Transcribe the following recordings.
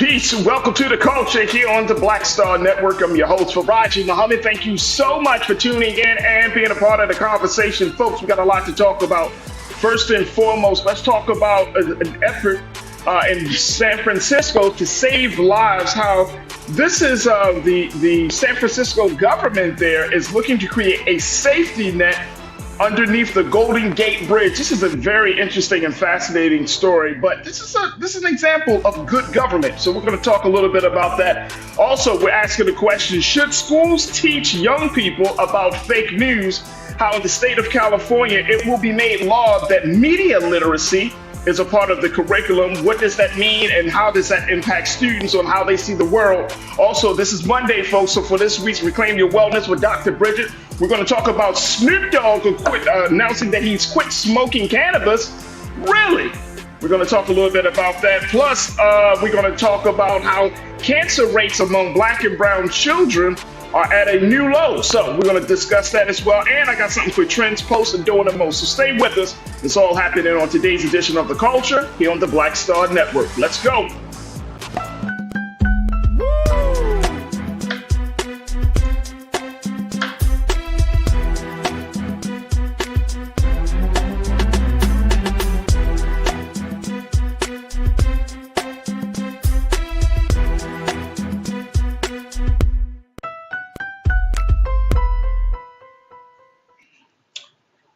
Peace. Welcome to the culture here on the Black Star Network. I'm your host, Farajii Muhammad. Thank you so much for tuning in and being a part of the conversation. Folks, we got a lot to talk about. First and foremost, let's talk about an effort in San Francisco to save lives. How this is the San Francisco government there is looking to create a safety net underneath the Golden Gate Bridge. This is a very interesting and fascinating story, but this is an example of good government. So we're going to talk a little bit about that. Also, we're asking the question, should schools teach young people about fake news? How in the state of California, it will be made law that media literacy is a part of the curriculum. What does that mean, and how does that impact students on how they see the world? Also, this is Monday, folks, so for this week's Reclaim Your Wellness with Dr. Bridget, we're going to talk about Snoop Dogg announcing that he's quit smoking cannabis. Really? We're going to talk a little bit about that. Plus, we're going to talk about how cancer rates among Black and brown children are at a new low. So we're going to discuss that as well. And I got something for trends, posts, and doing the most. So stay with us. It's all happening on today's edition of The Culture here on the Black Star Network. Let's go.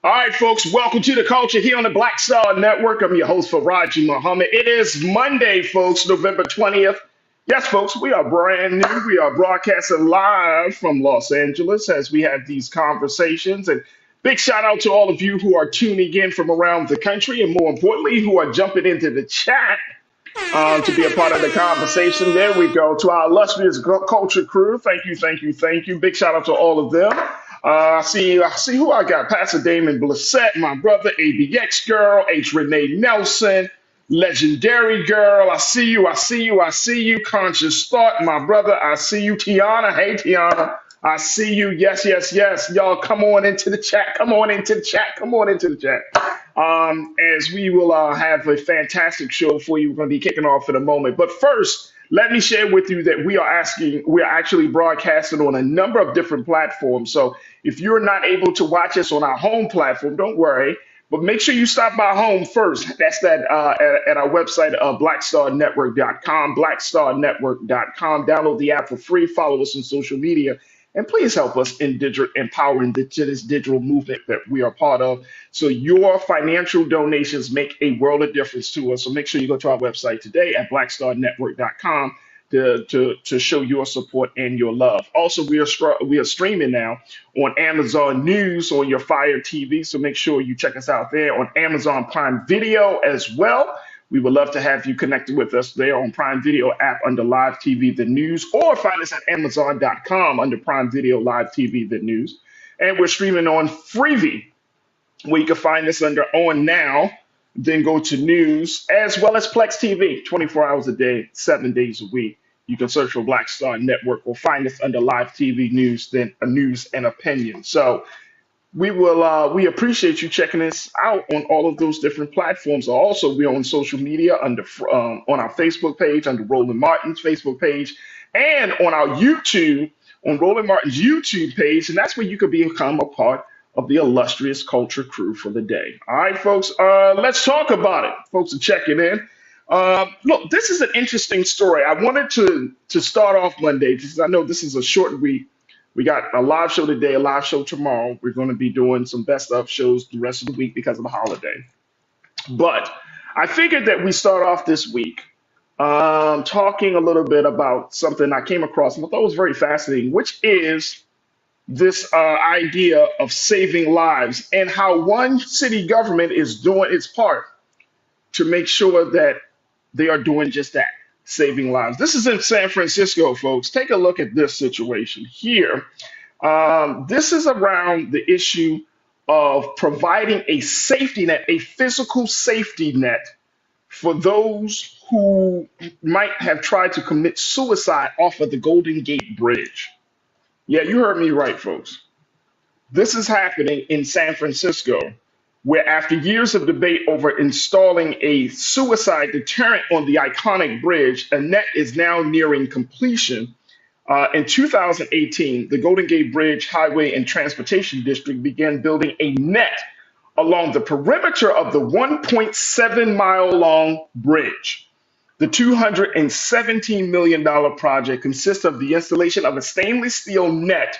All right, folks, welcome to the culture here on the Black Star Network. I'm your host, Farajii Muhammad. It is Monday, folks, November 20th. Yes, folks, we are brand new. We are broadcasting live from Los Angeles as we have these conversations. And big shout out to all of you who are tuning in from around the country, and more importantly, who are jumping into the chat to be a part of the conversation. There we go. To our illustrious culture crew, thank you, thank you, thank you. Big shout out to all of them. I see who I got. Pastor Damon Blissett, my brother, ABX Girl, H. Renee Nelson, Legendary Girl. I see you, I see you, I see you. Conscious Thought, my brother, I see you. Tiana, hey Tiana, I see you. Yes, yes, yes. Y'all come on into the chat. Come on into the chat. Come on into the chat. As we will have a fantastic show for you. We're going to be kicking off in a moment. But first, let me share with you that we are actually broadcasting on a number of different platforms. So if you're not able to watch us on our home platform, don't worry, but make sure you stop by home first. That's at our website, blackstarnetwork.com, blackstarnetwork.com. Download the app for free. Follow us on social media. And please help us in empowering this digital movement that we are part of. So your financial donations make a world of difference to us. So make sure you go to our website today at blackstarnetwork.com to show your support and your love. Also, we are streaming now on Amazon News on your Fire TV. So make sure you check us out there on Amazon Prime Video as well. We would love to have you connected with us there on Prime Video app under Live TV The News, or find us at Amazon.com under Prime Video Live TV The News. And we're streaming on Freevee, where you can find us under On Now, then go to News, as well as Plex TV, 24 hours a day, 7 days a week. You can search for Black Star Network or find us under Live TV News, then a News and Opinion. So we appreciate you checking us out on all of those different platforms. Also, we're on social media on our Facebook page, under Roland Martin's Facebook page, and on our YouTube, on Roland Martin's YouTube page. And that's where you could become a part of the illustrious culture crew for the day. All right, folks, let's talk about it. Folks are checking in. Look, this is an interesting story. I wanted to start off Monday because I know this is a short week. We got a live show today, a live show tomorrow. We're going to be doing some best of shows the rest of the week because of the holiday. But I figured that we start off this week talking a little bit about something I came across and I thought was very fascinating, which is this idea of saving lives and how one city government is doing its part to make sure that they are doing just that, saving lives. This is in San Francisco, folks. Take a look at this situation here. This is around the issue of providing a safety net, a physical safety net for those who might have tried to commit suicide off of the Golden Gate Bridge. Yeah, you heard me right, folks. This is happening in San Francisco. where after years of debate over installing a suicide deterrent on the iconic bridge, a net is now nearing completion. In 2018, the Golden Gate Bridge Highway and Transportation District began building a net along the perimeter of the 1.7-mile long bridge. The $217 million project consists of the installation of a stainless steel net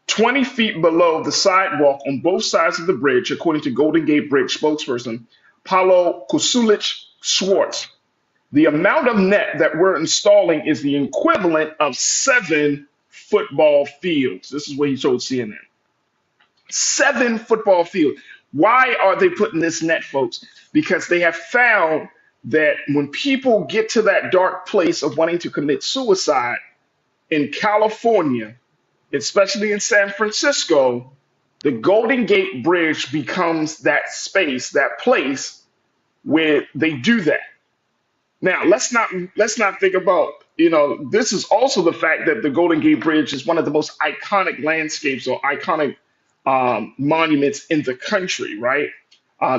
20 feet below the sidewalk on both sides of the bridge, according to Golden Gate Bridge spokesperson Paulo Kusulich Schwartz. The amount of net that we're installing is the equivalent of 7 football fields. This is what he told CNN. 7 football fields. Why are they putting this net, folks? Because they have found that when people get to that dark place of wanting to commit suicide in California, especially in San Francisco, the Golden Gate Bridge becomes that space, that place where they do that. Now, let's not think about, this is also the fact that the Golden Gate Bridge is one of the most iconic landscapes or iconic monuments in the country, right?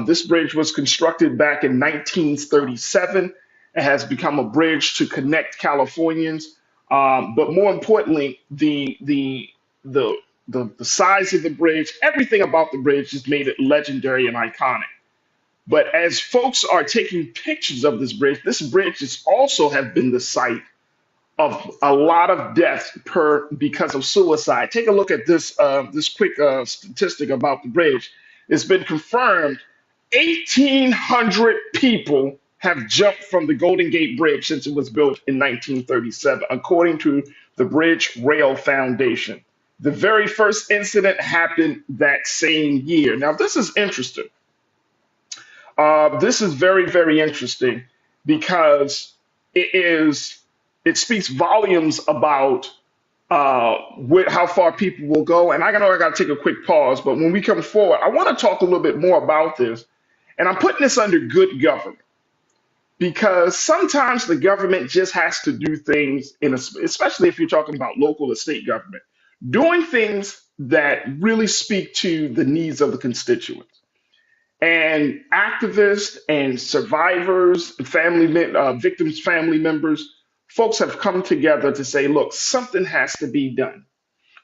This bridge was constructed back in 1937. It has become a bridge to connect Californians. But more importantly, the size of the bridge, everything about the bridge has made it legendary and iconic. But as folks are taking pictures of this bridge has also have been the site of a lot of deaths because of suicide. Take a look at this quick statistic about the bridge. It's been confirmed 1,800 people have jumped from the Golden Gate Bridge since it was built in 1937, according to the Bridge Rail Foundation. The very first incident happened that same year. Now, this is interesting. This is very, very interesting because it speaks volumes about how far people will go. And I know I got to take a quick pause, but when we come forward, I want to talk a little bit more about this. And I'm putting this under good government because sometimes the government just has to do things, especially if you're talking about local or state government, doing things that really speak to the needs of the constituents. And activists and survivors, victims' family members, folks have come together to say, look, something has to be done.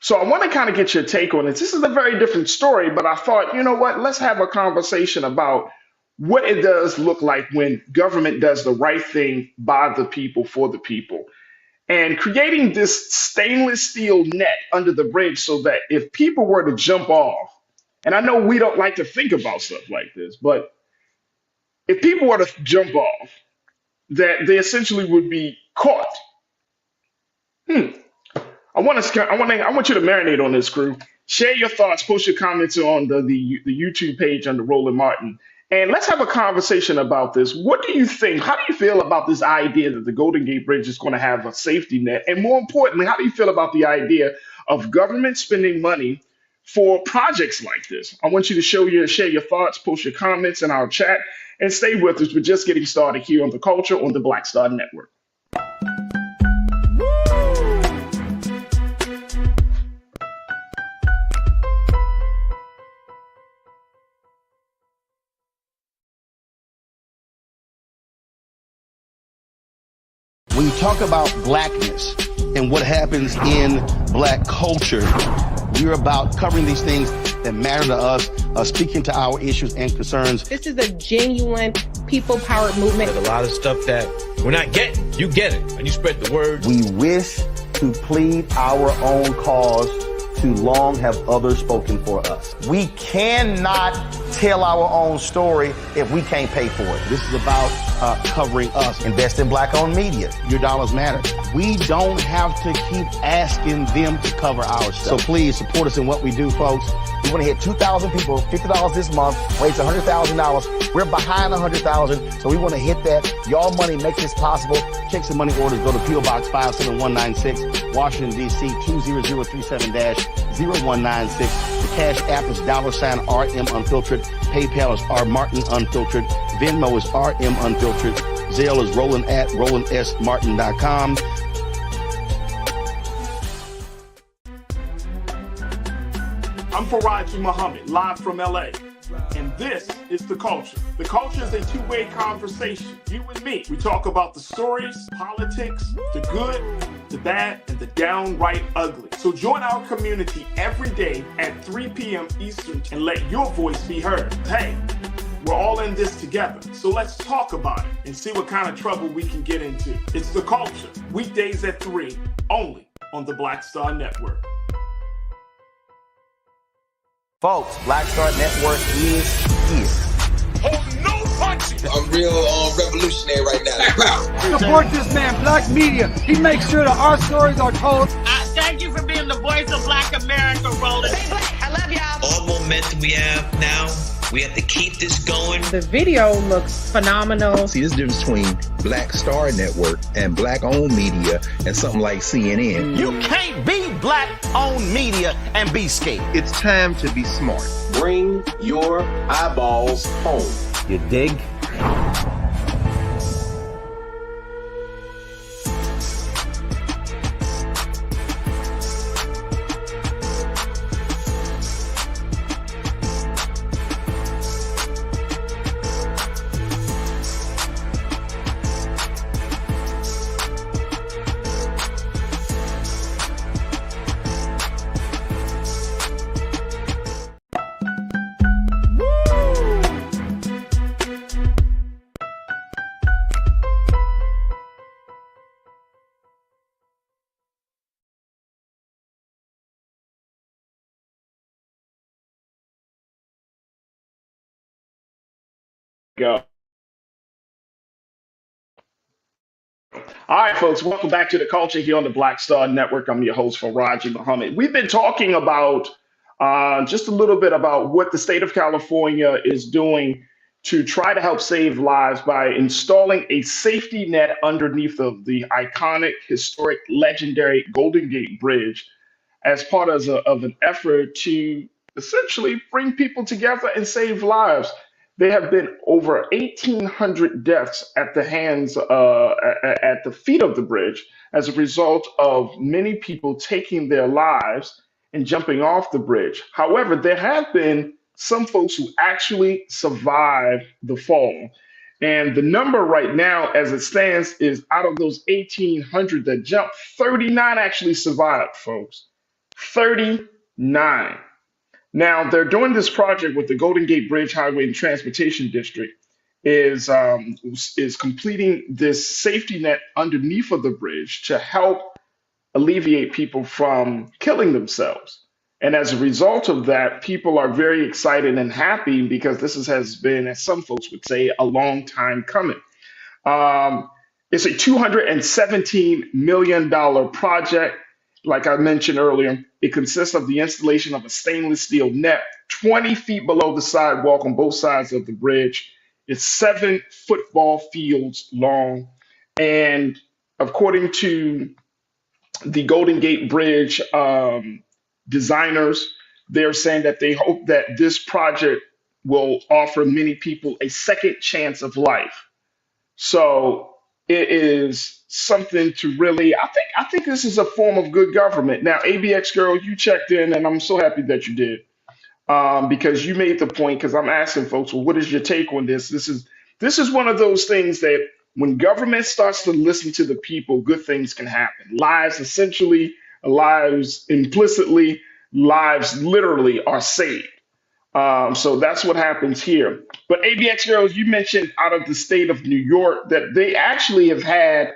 So I want to kind of get your take on this. This is a very different story, but I thought, you know what, let's have a conversation about what it does look like when government does the right thing by the people, for the people. And creating this stainless steel net under the bridge so that if people were to jump off, and I know we don't like to think about stuff like this, but if people were to jump off, that they essentially would be caught. I want you to marinate on this, crew. Share your thoughts, post your comments on the YouTube page under Roland Martin, and let's have a conversation about this. What do you think? How do you feel about this idea that the Golden Gate Bridge is going to have a safety net? And more importantly, how do you feel about the idea of government spending money for projects like this? I want you to share your thoughts, post your comments in our chat, and stay with us. We're just getting started here on The Culture on the Black Star Network. When you talk about blackness and what happens in black culture, we're about covering these things that matter to us, speaking to our issues and concerns. This is a genuine people-powered movement. There's a lot of stuff that we're not getting. You get it, and you spread the word. We wish to plead our own cause. Too long have others spoken for us. We cannot tell our own story if we can't pay for it. This is about covering us. Invest in black-owned media. Your dollars matter. We don't have to keep asking them to cover our stuff. So please support us in what we do, folks. We want to hit 2,000 people, $50 this month, raise $100,000. We're behind 100,000, so we want to hit that. Y'all money makes this possible. Checks and money orders go to P.O. Box 57196, Washington, D.C. 20037-0196. The Cash App is $RM Unfiltered. PayPal is R Martin Unfiltered. Venmo is RM Unfiltered. Zelle is Roland at RolandSMartin.com. I'm Farajii Muhammad, live from LA. And this is The Culture. The Culture is a two-way conversation. You and me. We talk about the stories, politics, the good, the bad, and the downright ugly. So join our community every day at 3 p.m. Eastern and let your voice be heard. Hey, we're all in this together. So let's talk about it and see what kind of trouble we can get into. It's The Culture. Weekdays at 3, only on the Black Star Network. Folks, Black Star Network is here. Oh, no punching! I'm real revolutionary right now. Support this man, Black Media. He makes sure that our stories are told. Thank you for being the voice of Black America, Roland. Stay black. I love y'all. All momentum we have now, we have to keep this going. The video looks phenomenal. See, this difference between Black Star Network and black-owned media and something like CNN. You can't be black-owned media and be scared. It's time to be smart. Bring your eyeballs home. You dig? Go. All right, folks, welcome back to The Culture here on the Black Star Network. I'm your host, Farajii Muhammad. We've been talking about just a little bit about what the state of California is doing to try to help save lives by installing a safety net underneath of the iconic, historic, legendary Golden Gate Bridge as part of an effort to essentially bring people together and save lives. There have been over 1,800 deaths at the hands, at the feet of the bridge as a result of many people taking their lives and jumping off the bridge. However, there have been some folks who actually survived the fall. And the number right now, as it stands, is out of those 1,800 that jumped, 39 actually survived, folks. 39. Now, they're doing this project with the Golden Gate Bridge Highway and Transportation District is completing this safety net underneath of the bridge to help alleviate people from killing themselves. And as a result of that, people are very excited and happy because has been, as some folks would say, a long time coming. It's a $217 million project. Like I mentioned earlier, it consists of the installation of a stainless steel net 20 feet below the sidewalk on both sides of the bridge. It's 7 football fields long. And according to the Golden Gate Bridge designers, they're saying that they hope that this project will offer many people a second chance of life. So it is something to really, I think this is a form of good government. Now, ABX girl, you checked in, and I'm so happy that you did, because you made the point. Because I'm asking folks, well, what is your take on this? This is one of those things that when government starts to listen to the people, good things can happen. Lives essentially, lives implicitly, lives literally are saved. So that's what happens here. But ABX girls, you mentioned out of the state of New York that they actually have had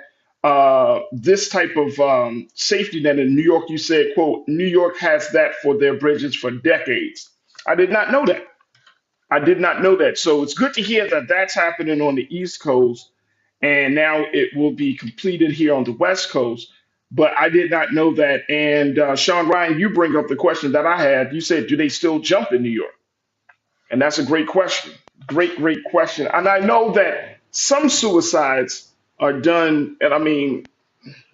this type of safety net in New York. You said, quote, New York has that for their bridges for decades. I did not know that. I did not know that. So it's good to hear that that's happening on the East Coast. And now it will be completed here on the West Coast. But I did not know that. And Sean Ryan, you bring up the question that I had. You said, do they still jump in New York? And that's a great question. Great question. And I know that some suicides are done. And I mean,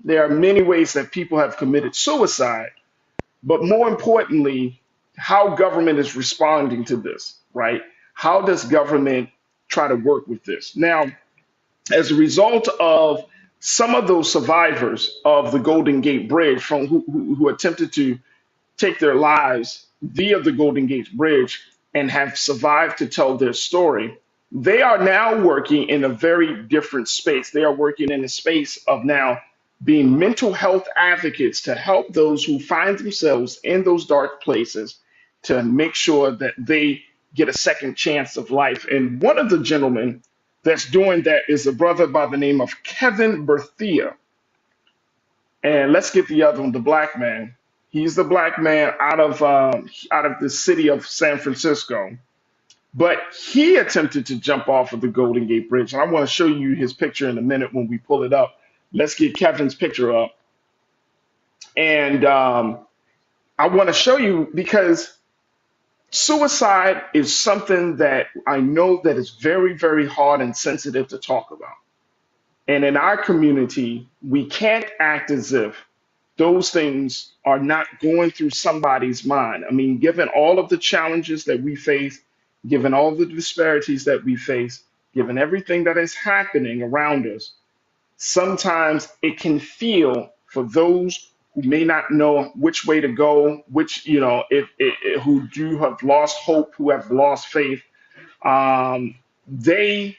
there are many ways that people have committed suicide. But more importantly, how government is responding to this, right? How does government try to work with this? Now, as a result of some of those survivors of the Golden Gate Bridge who attempted to take their lives via the Golden Gate Bridge, and have survived to tell their story, they are now working in a very different space. They are working in a space of now being mental health advocates to help those who find themselves in those dark places to make sure that they get a second chance of life. And one of the gentlemen that's doing that is a brother by the name of Kevin Berthia. And let's get the other one, the black man. He's the black man out of the city of San Francisco. But he attempted to jump off of the Golden Gate Bridge. And I want to show you his picture in a minute when we pull it up. Let's get Kevin's picture up. And I want to show you because suicide is something that I know that is very, very hard and sensitive to talk about. And in our community, we can't act as if those things are not going through somebody's mind. I mean, given all of the challenges that we face, given all the disparities that we face, given everything that is happening around us, sometimes it can feel for those who may not know which way to go, which, who do have lost hope, who have lost faith, they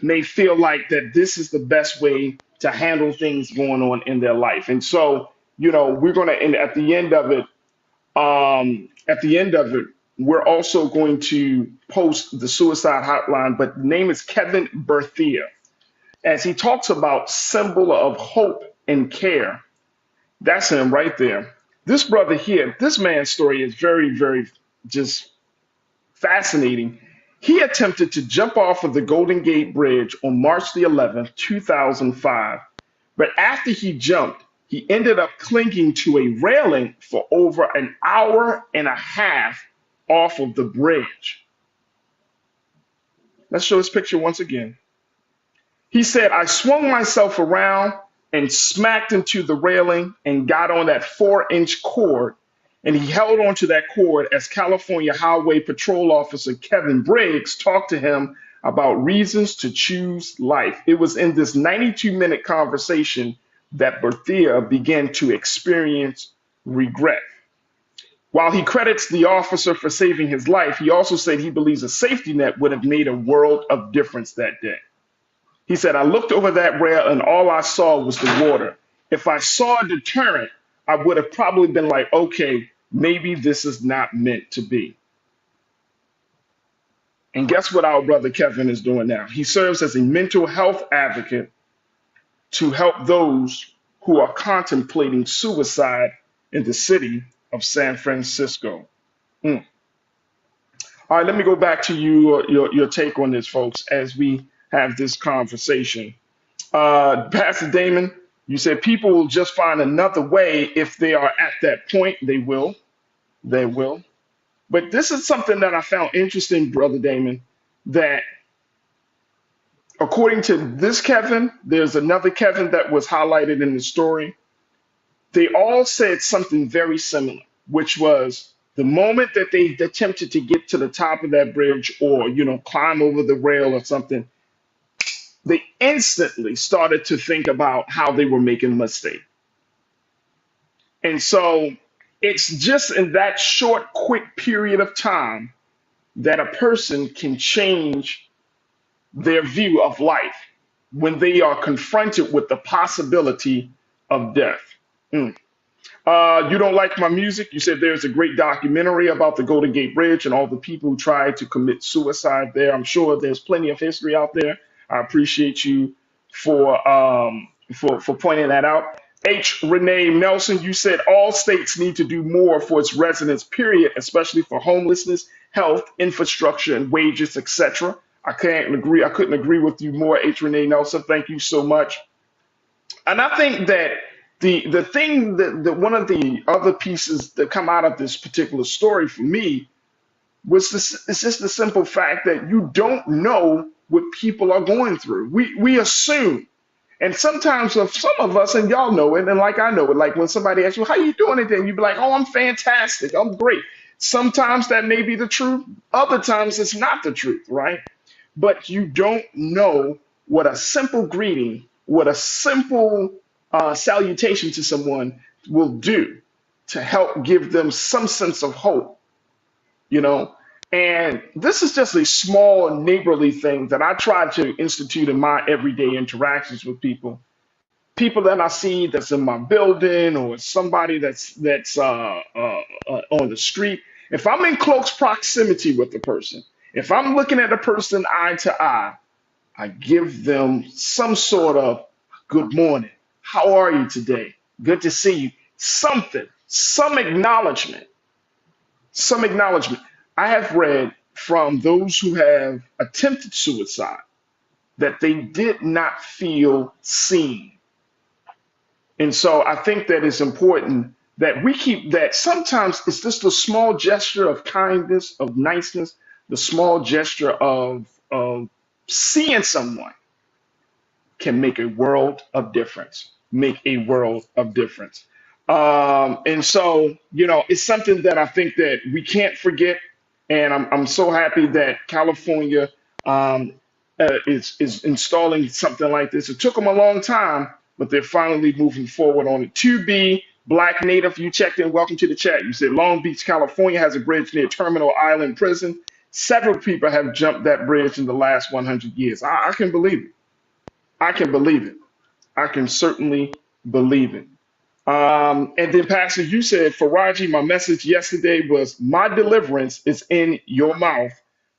may feel like that this is the best way to handle things going on in their life. And so, we're going to, and at the end of it, we're also going to post the suicide hotline, but the name is Kevin Berthia. As he talks about symbol of hope and care, that's him right there. This brother here, this man's story is very, very just fascinating. He attempted to jump off of the Golden Gate Bridge on March the 11th, 2005. But after he jumped, he ended up clinging to a railing for over an hour and a half off of the bridge. Let's show this picture once again. He said, I swung myself around and smacked into the railing and got on that 4-inch cord. And he held onto that cord as California Highway Patrol Officer Kevin Briggs talked to him about reasons to choose life. It was in this 92-minute conversation that Berthia began to experience regret. While he credits the officer for saving his life, he also said he believes a safety net would have made a world of difference that day. He said, I looked over that rail and all I saw was the water. If I saw a deterrent, I would have probably been like, okay, maybe this is not meant to be. And guess what our brother Kevin is doing now? He serves as a mental health advocate to help those who are contemplating suicide in the city of San Francisco. All right, let me go back to your take on this, folks, as we have this conversation. Pastor Damon, you said people will just find another way if they are at that point. They will. They will. But this is something that I found interesting, Brother Damon, that according to this Kevin, there's another Kevin that was highlighted in the story. They all said something very similar, which was the moment that they attempted to get to the top of that bridge or, climb over the rail or something, they instantly started to think about how they were making a mistake. And so it's just in that short, quick period of time that a person can change their view of life when they are confronted with the possibility of death. You don't like my music? You said there's a great documentary about the Golden Gate Bridge and all the people who tried to commit suicide there. I'm sure there's plenty of history out there. I appreciate you for pointing that out. H. Renee Nelson, you said all states need to do more for its residents, period, especially for homelessness, health, infrastructure, and wages, etc. I couldn't agree with you more, H. Renee Nelson. Thank you so much. And I think that the thing that one of the other pieces that come out of this particular story for me was it's just the simple fact that you don't know what people are going through. We assume. And sometimes some of us, and y'all know it, and like I know it, like when somebody asks you, how you doing today? And you be like, oh, I'm fantastic. I'm great. Sometimes that may be the truth. Other times it's not the truth, right? But you don't know what a simple greeting, what a simple salutation to someone will do to help give them some sense of hope. And this is just a small neighborly thing that I try to institute in my everyday interactions with people. People that I see that's in my building or somebody that's on the street. If I'm in close proximity with the person, if I'm looking at a person eye to eye, I give them some sort of good morning. How are you today? Good to see you. Something, some acknowledgement, some acknowledgement. I have read from those who have attempted suicide that they did not feel seen. And so I think that it's important that we keep that. Sometimes it's just a small gesture of kindness, of niceness, the small gesture of seeing someone can make a world of difference. Make a world of difference. And so, it's something that I think that we can't forget. And I'm so happy that California is installing something like this. It took them a long time, but they're finally moving forward on it. To be Black Native, you checked in. Welcome to the chat. You said Long Beach, California has a bridge near Terminal Island Prison. Several people have jumped that bridge in the last 100 years. I can believe it. I can believe it. I can certainly believe it. And then, Pastor, you said, Farajii, my message yesterday was, my deliverance is in your mouth.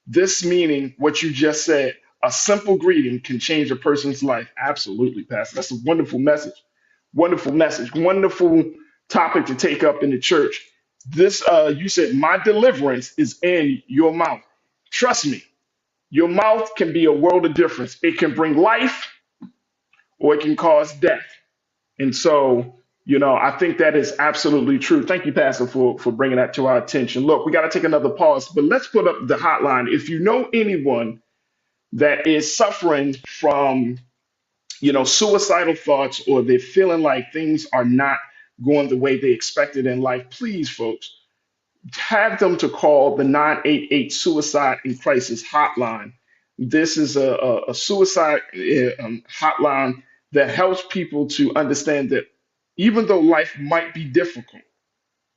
This meaning what you just said, a simple greeting can change a person's life. Absolutely, Pastor. That's a wonderful message. Wonderful message. Wonderful topic to take up in the church. This, you said, my deliverance is in your mouth. Trust me, your mouth can be a world of difference. It can bring life or it can cause death. And so, I think that is absolutely true. Thank you, Pastor, for bringing that to our attention. Look, we got to take another pause, but let's put up the hotline. If you know anyone that is suffering from, suicidal thoughts, or they're feeling like things are not going the way they expected in life, please, folks, have them to call the 988 Suicide and Crisis Hotline. This is a suicide hotline that helps people to understand that even though life might be difficult,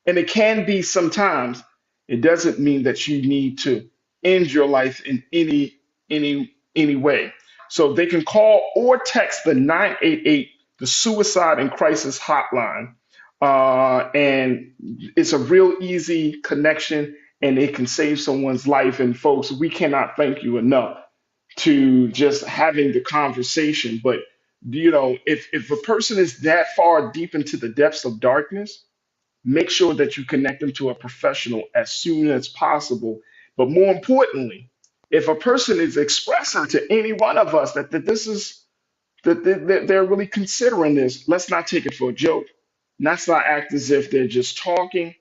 and it can be sometimes, it doesn't mean that you need to end your life in any way. So they can call or text the 988, the Suicide and Crisis Hotline. And it's a real easy connection, and it can save someone's life. And folks, we cannot thank you enough to just having the conversation. But if a person is that far deep into the depths of darkness, make sure that you connect them to a professional as soon as possible. But more importantly, if a person is expressing to any one of us that this is that they're really considering this, let's not take it for a joke. Let's not act as if they're just talking.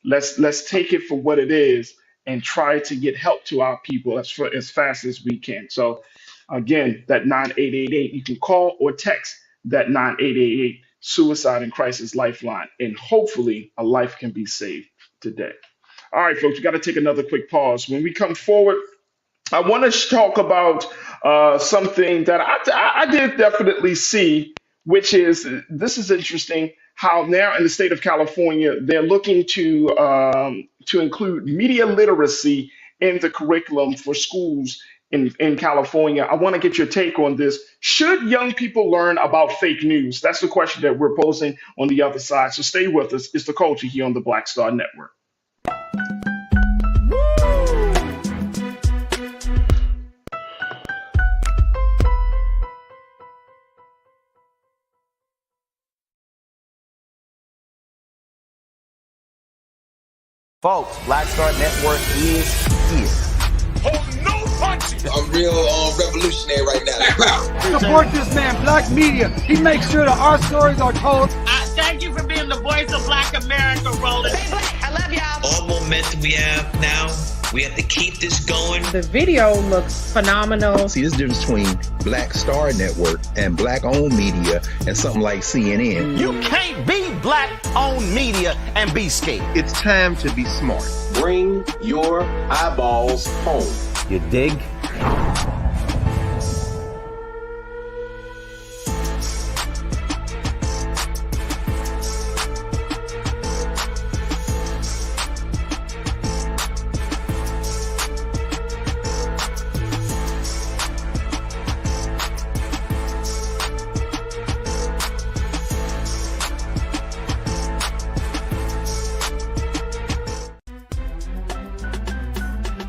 Let's take it for what it is and try to get help to our people as fast as we can. So again, that 9888, you can call or text that 9888 Suicide and Crisis Lifeline, and hopefully a life can be saved today. All right, folks, we got to take another quick pause. When we come forward, I want to talk about something that I did definitely see, which is, this is interesting, how now in the state of California, they're looking to include media literacy in the curriculum for schools in California. I want to get your take on this. Should young people learn about fake news? That's the question that we're posing on the other side. So stay with us. It's The Culture here on the Black Star Network. Folks, Black Star Network is here. I'm real revolutionary right now. Support this man, Black Media. He makes sure that our stories are told. Thank you for being the voice of Black America, Roland. Stay black. I love y'all. All momentum we have now, we have to keep this going. The video looks phenomenal. See, this difference between Black Star Network and Black-owned media and something like CNN. You can't be Black-owned media and be scared. It's time to be smart. Bring your eyeballs home. You dig?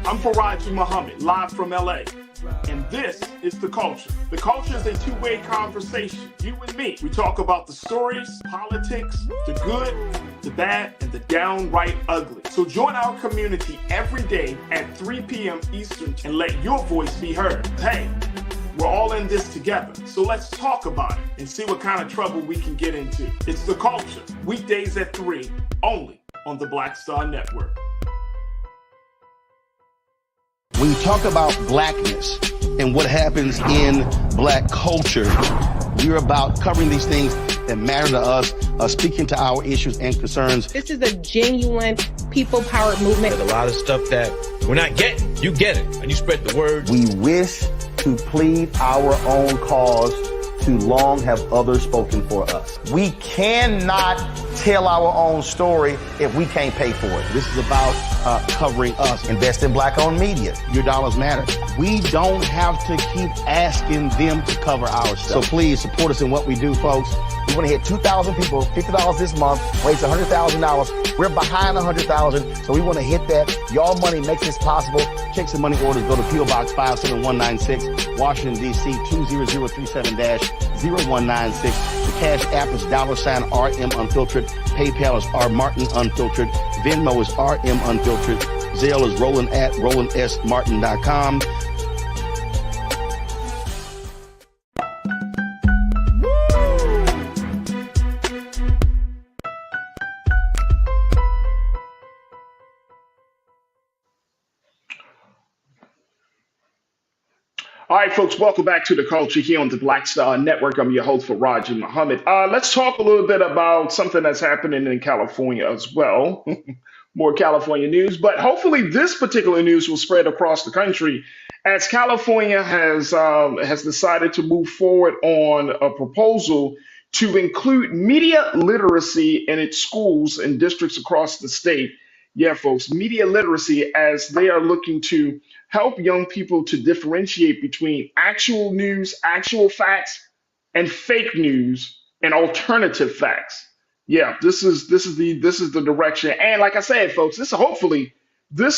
I'm Farajii Muhammad, live from LA. And this is The Culture. The Culture is a two-way conversation. You and me. We talk about the stories, politics, the good, the bad, and the downright ugly. So join our community every day at 3 p.m. Eastern and let your voice be heard. Hey, we're all in this together. So let's talk about it and see what kind of trouble we can get into. It's The Culture. Weekdays at 3, only on the Black Star Network. When you talk about blackness and what happens in black culture, we're about covering these things that matter to us, speaking to our issues and concerns. This is a genuine people-powered movement. There's a lot of stuff that we're not getting. You get it, and you spread the word. We wish to plead our own cause to long have others spoken for us. We cannot tell our own story if we can't pay for it. This is about covering us. Invest in black-owned media. Your dollars matter. We don't have to keep asking them to cover our stuff. So please support us in what we do, folks. We want to hit 2,000 people, $50 this month, raise $100,000. We're behind 100,000, so we want to hit that. Y'all money makes this possible. Check some money orders. Go to P.O. Box 57196, Washington, D.C. 20037-0196. The Cash App is $RM Unfiltered. PayPal is R Martin Unfiltered. Venmo is RM Unfiltered. Zelle is Roland at RolandSMartin.com. All right, folks, welcome back to The Culture here on the Black Star Network. I'm your host, Farajii Muhammad. Let's talk a little bit about something that's happening in California as well. More California news, but hopefully this particular news will spread across the country as California has decided to move forward on a proposal to include media literacy in its schools and districts across the state. Yeah, folks, media literacy, as they are looking to help young people to differentiate between actual news, actual facts, and fake news and alternative facts. Yeah, this is the direction. And like I said, folks, this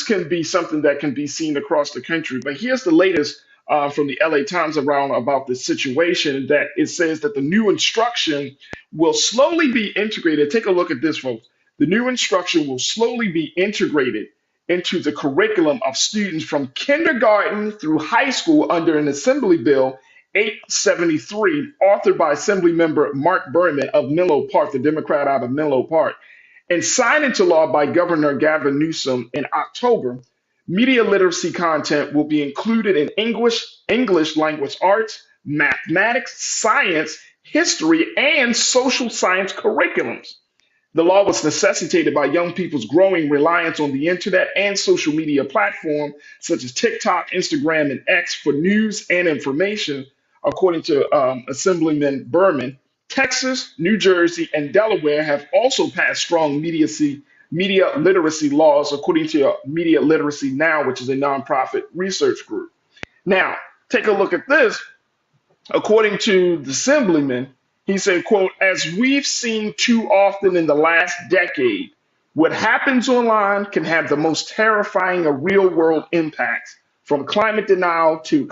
can be something that can be seen across the country. But here's the latest from the LA Times around about this situation, that it says that the new instruction will slowly be integrated. Take a look at this, folks. The new instruction will slowly be integrated into the curriculum of students from kindergarten through high school under an Assembly Bill 873, authored by Assemblymember Mark Berman of Menlo Park, the Democrat out of Menlo Park, and signed into law by Governor Gavin Newsom in October. Media literacy content will be included in English language arts, mathematics, science, history, and social science curriculums. The law was necessitated by young people's growing reliance on the internet and social media platforms such as TikTok, Instagram, and X for news and information, according to Assemblyman Berman. Texas, New Jersey, and Delaware have also passed strong media literacy laws, according to Media Literacy Now, which is a nonprofit research group. Now, take a look at this. According to the Assemblyman, he said, quote, "As we've seen too often in the last decade, what happens online can have the most terrifying of real-world impacts, from climate denial to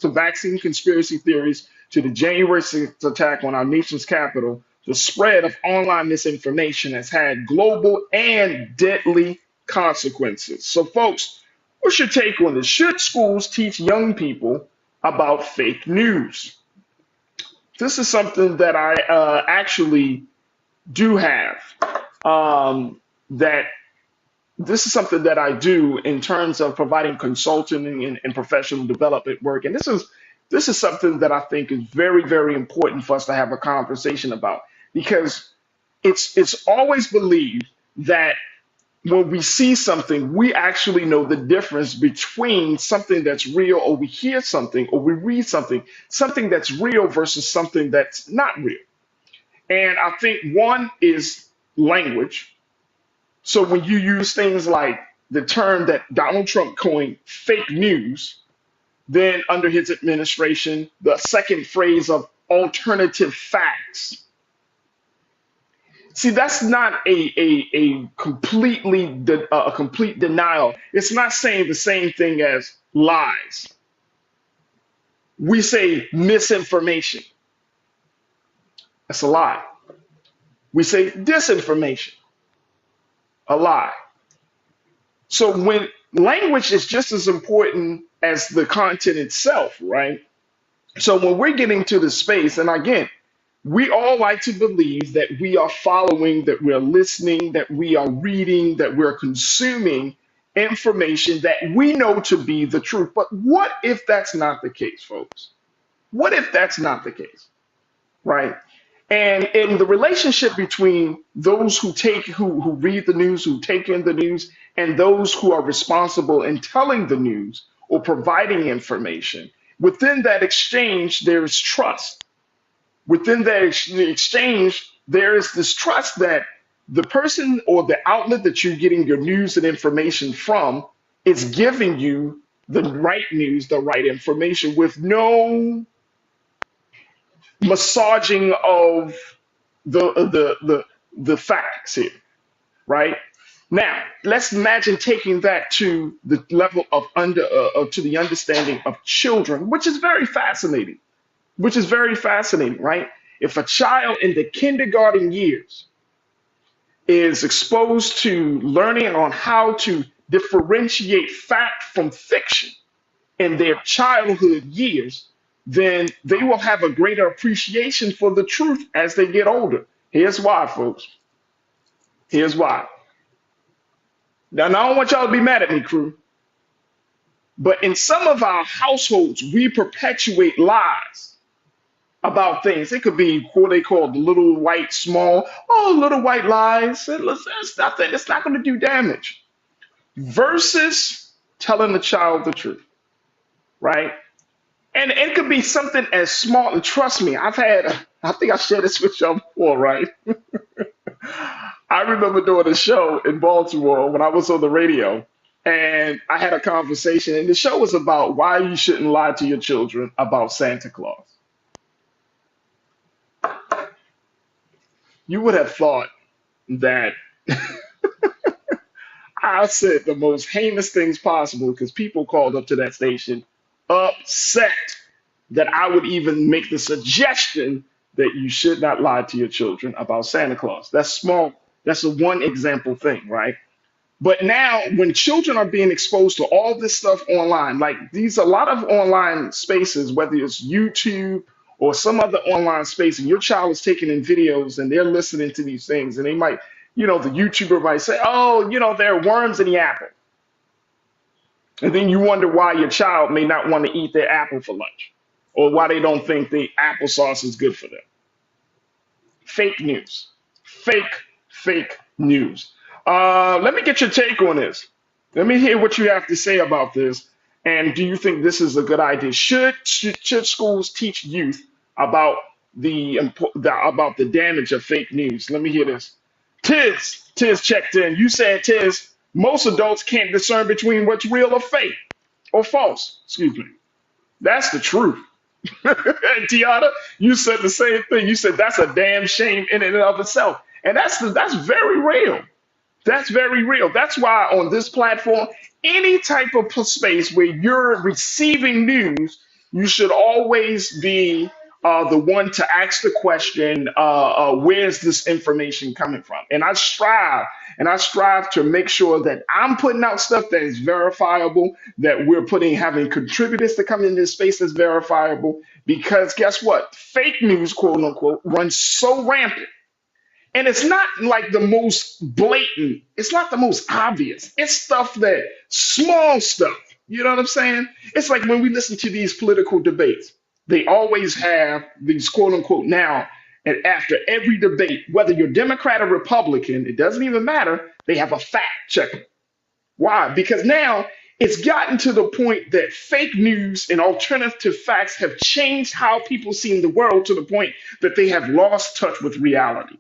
vaccine conspiracy theories to the January 6th attack on our nation's capital. The spread of online misinformation has had global and deadly consequences." So, folks, what's your take on this? Should schools teach young people about fake news? This is something that I actually do have. This is something that I do in terms of providing consulting and professional development work. And this is something that I think is very, very important for us to have a conversation about, because it's always believed that when we see something, we actually know the difference between something that's real, or we hear something, or we read something that's real versus something that's not real. And I think one is language. So when you use things like the term that Donald Trump coined, fake news, then under his administration, the second phrase of alternative facts. See, that's not a completely a complete denial. It's not saying the same thing as lies. We say misinformation. That's a lie. We say disinformation. A lie. So when language is just as important as the content itself, right? So when we're getting to the space, and again, we all like to believe that we are following, that we're listening, that we are reading, that we're consuming information that we know to be the truth. But what if that's not the case, folks? What if that's not the case, right? And in the relationship between those who read the news, who take in the news, and those who are responsible in telling the news or providing information, within that exchange, there is trust. Within that exchange, there is this trust that the person or the outlet that you're getting your news and information from is giving you the right news, the right information with no massaging of the facts here, right? Now, let's imagine taking that to the level of to the understanding of children, which is very fascinating. Which is very fascinating, right? If a child in the kindergarten years is exposed to learning on how to differentiate fact from fiction in their childhood years, then they will have a greater appreciation for the truth as they get older. Here's why, folks. Here's why. Now, I don't want y'all to be mad at me, crew, but in some of our households, we perpetuate lies about things. It could be what they call the little white small, oh, little white lies. It's nothing. It's not going to do damage. Versus telling the child the truth, right? And it could be something as small. And trust me, I think I shared this with y'all before, right? I remember doing a show in Baltimore when I was on the radio, and I had a conversation, and the show was about why you shouldn't lie to your children about Santa Claus. You would have thought that I said the most heinous things possible because people called up to that station upset that I would even make the suggestion that you should not lie to your children about Santa Claus. That's small. That's a one example thing, right? But now, when children are being exposed to all this stuff online, like these, a lot of online spaces, whether it's YouTube or some other online space, and your child is taking in videos and they're listening to these things, and they might, the YouTuber might say, oh, there are worms in the apple. And then you wonder why your child may not want to eat their apple for lunch or why they don't think the applesauce is good for them. Fake news. Fake news. Let me get your take on this. Let me hear what you have to say about this. And do you think this is a good idea? Should schools teach youth about about the damage of fake news? Let me hear this. Tiz checked in. You said, Tiz, most adults can't discern between what's real or fake or false. Excuse me. That's the truth. And Tiana, you said the same thing. You said that's a damn shame in and of itself. And that's very real. That's very real. That's why on this platform, any type of space where you're receiving news, you should always be the one to ask the question, where's this information coming from? And I strive to make sure that I'm putting out stuff that is verifiable, that we're having contributors to come in this space that's verifiable, because guess what? Fake news, quote unquote, runs so rampant. And it's not like the most blatant, it's not the most obvious. It's small stuff. You know what I'm saying? It's like when we listen to these political debates, they always have these quote unquote now, and after every debate, whether you're Democrat or Republican, it doesn't even matter, they have a fact checker. Why? Because now it's gotten to the point that fake news and alternative facts have changed how people see the world to the point that they have lost touch with reality.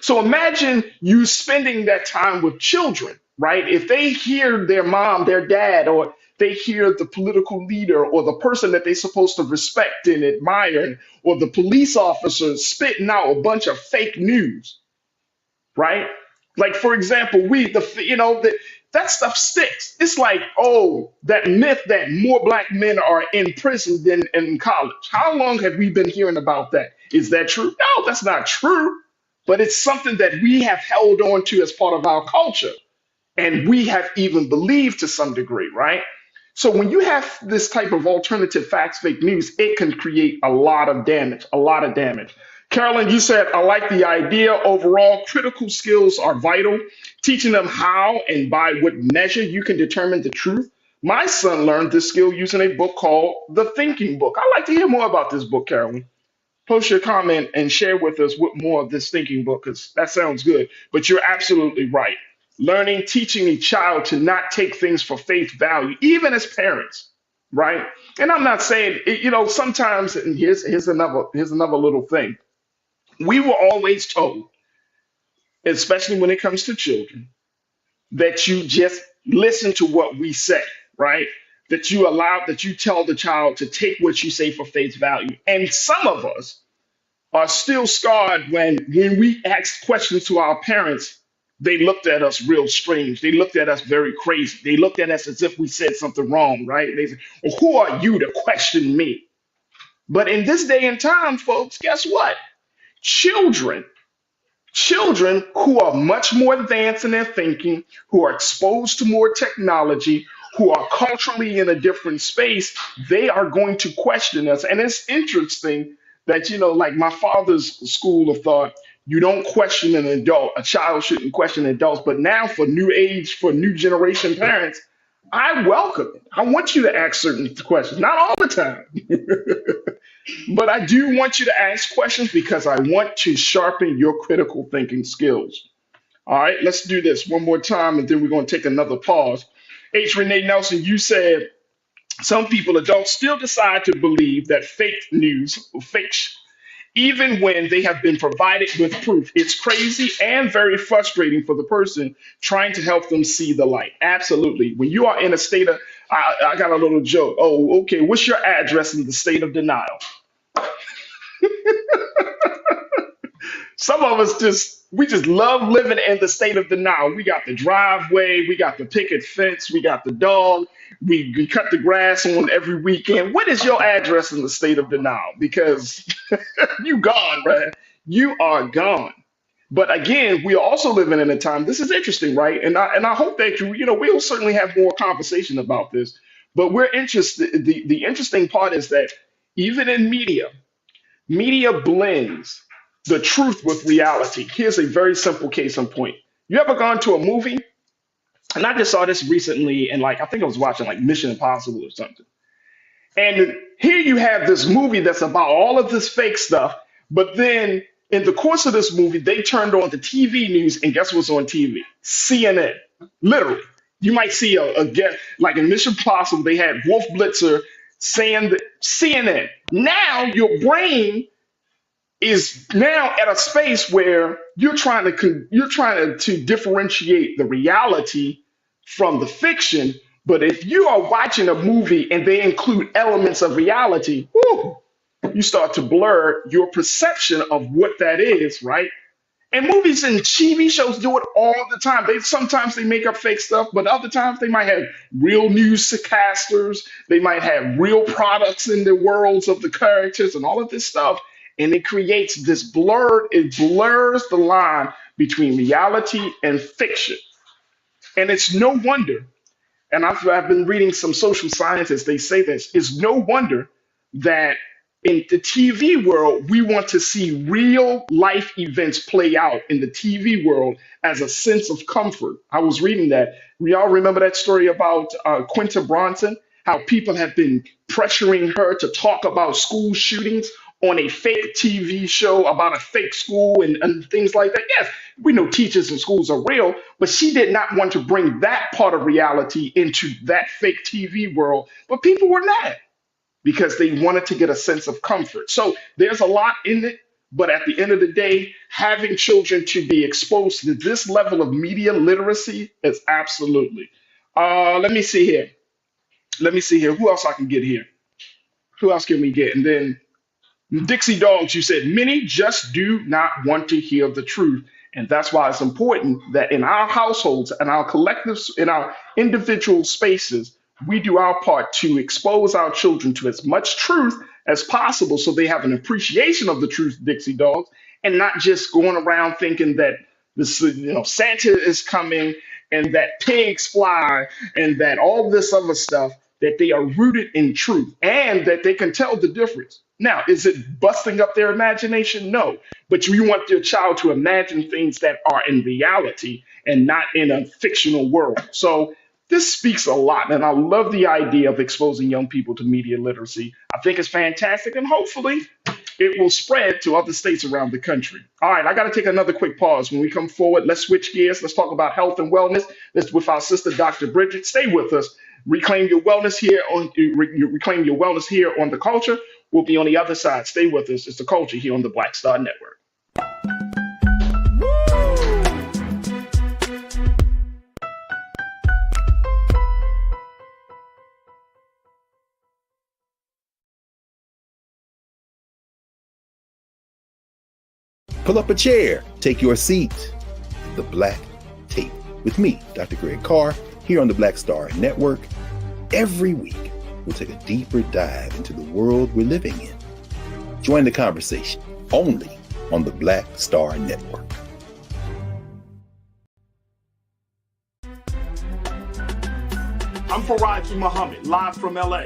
So imagine you spending that time with children, right? If they hear their mom, their dad, or they hear the political leader or the person that they're supposed to respect and admire, or the police officer spitting out a bunch of fake news, right? Like for example, that stuff sticks. It's like, oh, that myth that more black men are in prison than in college. How long have we been hearing about that? Is that true? No, that's not true. But it's something that we have held on to as part of our culture, and we have even believed to some degree, right? So when you have this type of alternative facts, fake news, it can create a lot of damage, a lot of damage. Carolyn, you said, I like the idea. Overall, critical skills are vital. Teaching them how and by what measure you can determine the truth. My son learned this skill using a book called The Thinking Book. I'd like to hear more about this book, Carolyn. Post your comment and share with us what more of this thinking book, because that sounds good. But you're absolutely right. Learning, teaching a child to not take things for face value, even as parents, right? And I'm not saying, sometimes, and here's another little thing. We were always told, especially when it comes to children, that you just listen to what we say, right? That you tell the child to take what you say for face value. And some of us are still scarred when we asked questions to our parents, they looked at us real strange. They looked at us very crazy. They looked at us as if we said something wrong, right? They said, well, who are you to question me? But in this day and time, folks, guess what? Children Children who are much more advanced in their thinking, who are exposed to more technology, who are culturally in a different space, they are going to question us. And it's interesting that, like my father's school of thought, you don't question an adult. A child shouldn't question adults. But now for new age, for new generation parents, I welcome it. I want you to ask certain questions, not all the time. But I do want you to ask questions because I want to sharpen your critical thinking skills. All right, let's do this one more time and then we're going to take another pause. H. Renee Nelson, you said some people, adults, still decide to believe that fake news, even when they have been provided with proof. It's crazy and very frustrating for the person trying to help them see the light. Absolutely. When you are in a state of, I got a little joke. Oh, okay. What's your address in the state of denial? Some of us we just love living in the state of denial. We got the driveway, we got the picket fence, we got the dog, we cut the grass on every weekend. What is your address in the state of denial? Because you gone, man. You are gone. But again, we are also living in a time. This is interesting, right? And I hope that we'll certainly have more conversation about this. But we're interested. The interesting part is that even in media blends the truth with reality. Here's a very simple case in point. You ever gone to a movie? And I just saw this recently, and I think I was watching Mission Impossible or something. And here you have this movie that's about all of this fake stuff, but then in the course of this movie, they turned on the TV news, and guess what's on TV? CNN. Literally. You might see a guest, like in Mission Impossible, they had Wolf Blitzer saying that CNN. Now your brain is now at a space where you're trying to differentiate the reality from the fiction. But if you are watching a movie and they include elements of reality, you start to blur your perception of what that is, right? And movies and TV shows do it all the time. Sometimes they make up fake stuff, but other times they might have real newscasters. They might have real products in the worlds of the characters and all of this stuff. And it creates this blur. It blurs the line between reality and fiction. And it's no wonder, and I've been reading some social scientists, they say this, it's no wonder that in the TV world, we want to see real life events play out in the TV world as a sense of comfort. I was reading that. We all remember that story about Quinta Bronson, how people have been pressuring her to talk about school shootings on a fake TV show about a fake school and things like that. Yes, we know teachers and schools are real, but she did not want to bring that part of reality into that fake TV world. But people were mad because they wanted to get a sense of comfort. So there's a lot in it, but at the end of the day, having children to be exposed to this level of media literacy is absolutely. Let me see here. Let me see here. Who else I can get here? Who else can we get? And then Dixie Dogs, you said many just do not want to hear the truth. And that's why it's important that in our households and our collectives, in our individual spaces, we do our part to expose our children to as much truth as possible so they have an appreciation of the truth, Dixie Dogs, and not just going around thinking that this, Santa is coming and that pigs fly and that all this other stuff, that they are rooted in truth and that they can tell the difference. Now, is it busting up their imagination? No. But you want your child to imagine things that are in reality and not in a fictional world. So this speaks a lot. And I love the idea of exposing young people to media literacy. I think it's fantastic. And hopefully it will spread to other states around the country. All right, I got to take another quick pause. When we come forward, let's switch gears. Let's talk about health and wellness. This is with our sister, Dr. Bridget. Stay with us. Reclaim your wellness here on the culture. We'll be on the other side. Stay with us. It's the culture here on the Black Star Network. Pull up a chair, take your seat. The Black Tape with me, Dr. Greg Carr, here on the Black Star Network. Every week, we'll take a deeper dive into the world we're living in. Join the conversation only on the Black Star Network. I'm Farajii Muhammad, live from LA.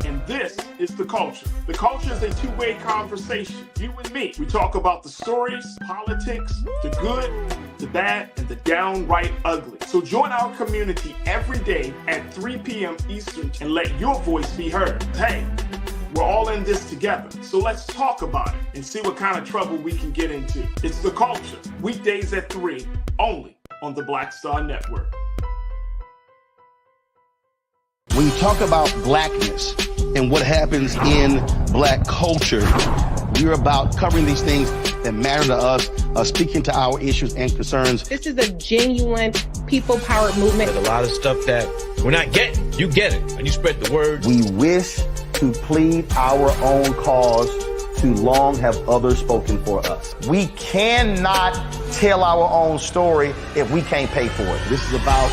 And this is The Culture. The Culture is a two-way conversation. You and me. We talk about the stories, politics, the good, the bad, and the downright ugly. So join our community every day at 3 p.m. Eastern and let your voice be heard. Hey, we're all in this together. So let's talk about it and see what kind of trouble we can get into. It's The Culture, weekdays at 3, only on the Black Star Network. When you talk about blackness and what happens in black culture, we're about covering these things that matter to us, speaking to our issues and concerns. This is a genuine people-powered movement. There's a lot of stuff that we're not getting. You get it, and you spread the word. We wish to plead our own cause. Too long have others spoken for us. We cannot tell our own story if we can't pay for it. This is about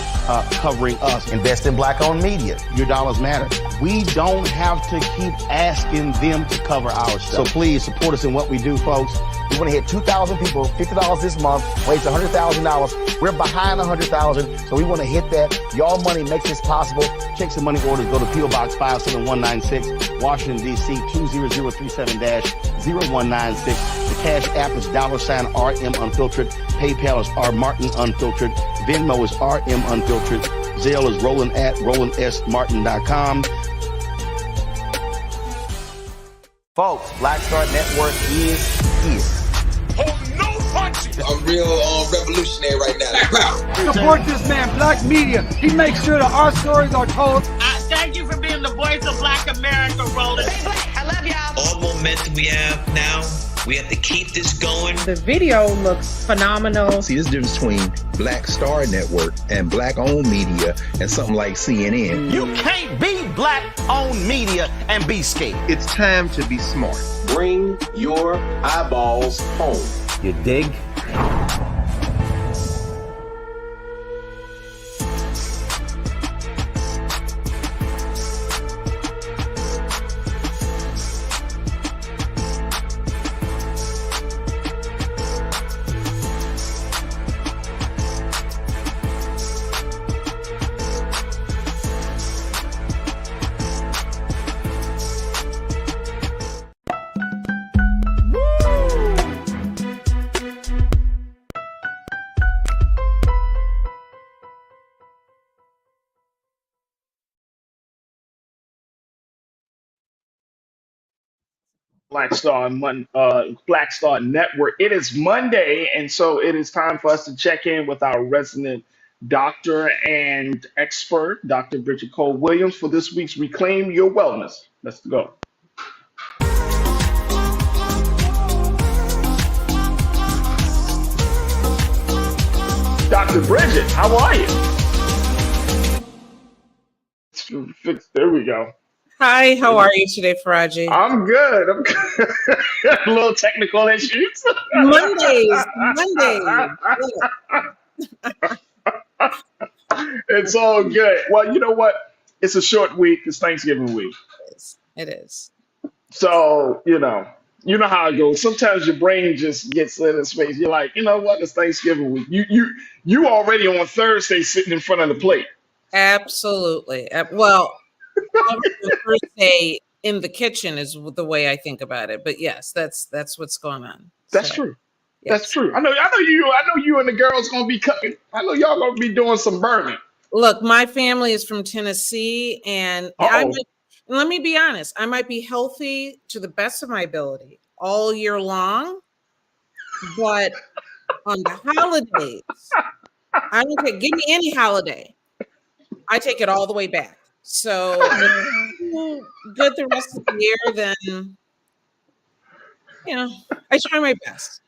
covering us. Invest in black-owned media. Your dollars matter. We don't have to keep asking them to cover our stuff. So please support us in what we do, folks. We want to hit 2,000 people, $50 this month, raise $100,000. We're behind 100,000, so we want to hit that. Y'all money makes this possible. Checks and money orders go to P.O. Box 57196, Washington, D.C. 20037-0196. The Cash App is $RM Unfiltered. PayPal is R Martin Unfiltered. Venmo is RM Unfiltered. Zelle is RolandSMartin.com. Folks, Black Star Network is here. I'm real revolutionary right now. Support this man, Black Media. He makes sure that our stories are told. Thank you for being the voice of Black America, Roland. I love y'all. All momentum we have now, we have to keep this going. The video looks phenomenal. See, this difference between Black Star Network and black-owned media and something like CNN. You can't be black-owned media and be scared. It's time to be smart. Bring your eyeballs home. You dig? Black Star Network. It is Monday, and so it is time for us to check in with our resident doctor and expert, Dr. Bridget Cole Williams, for this week's Reclaim Your Wellness. Let's go. Dr. Bridget, how are you? There we go. Hi, There how we are go. you today, Farajii? I'm good. I'm good. A little technical issues. Mondays, Mondays. It's all good. Well, you know what? It's a short week. It's Thanksgiving week. It is. It is. So, you know how it goes. Sometimes your brain just gets in its space. You're like, you know what? It's Thanksgiving week. You already on Thursday sitting in front of the plate. Absolutely. Well, the first day in the kitchen is the way I think about it. But yes, that's what's going on. That's So true. That's yes. true. I know you and the girls gonna be cooking. I know y'all gonna be doing some burning. Look, my family is from Tennessee, and Uh-oh. let me be honest, I might be healthy to the best of my ability all year long, but on the holidays, I don't care. Give me any holiday. I take it all the way back. So if you do good the rest of the year, then I try my best.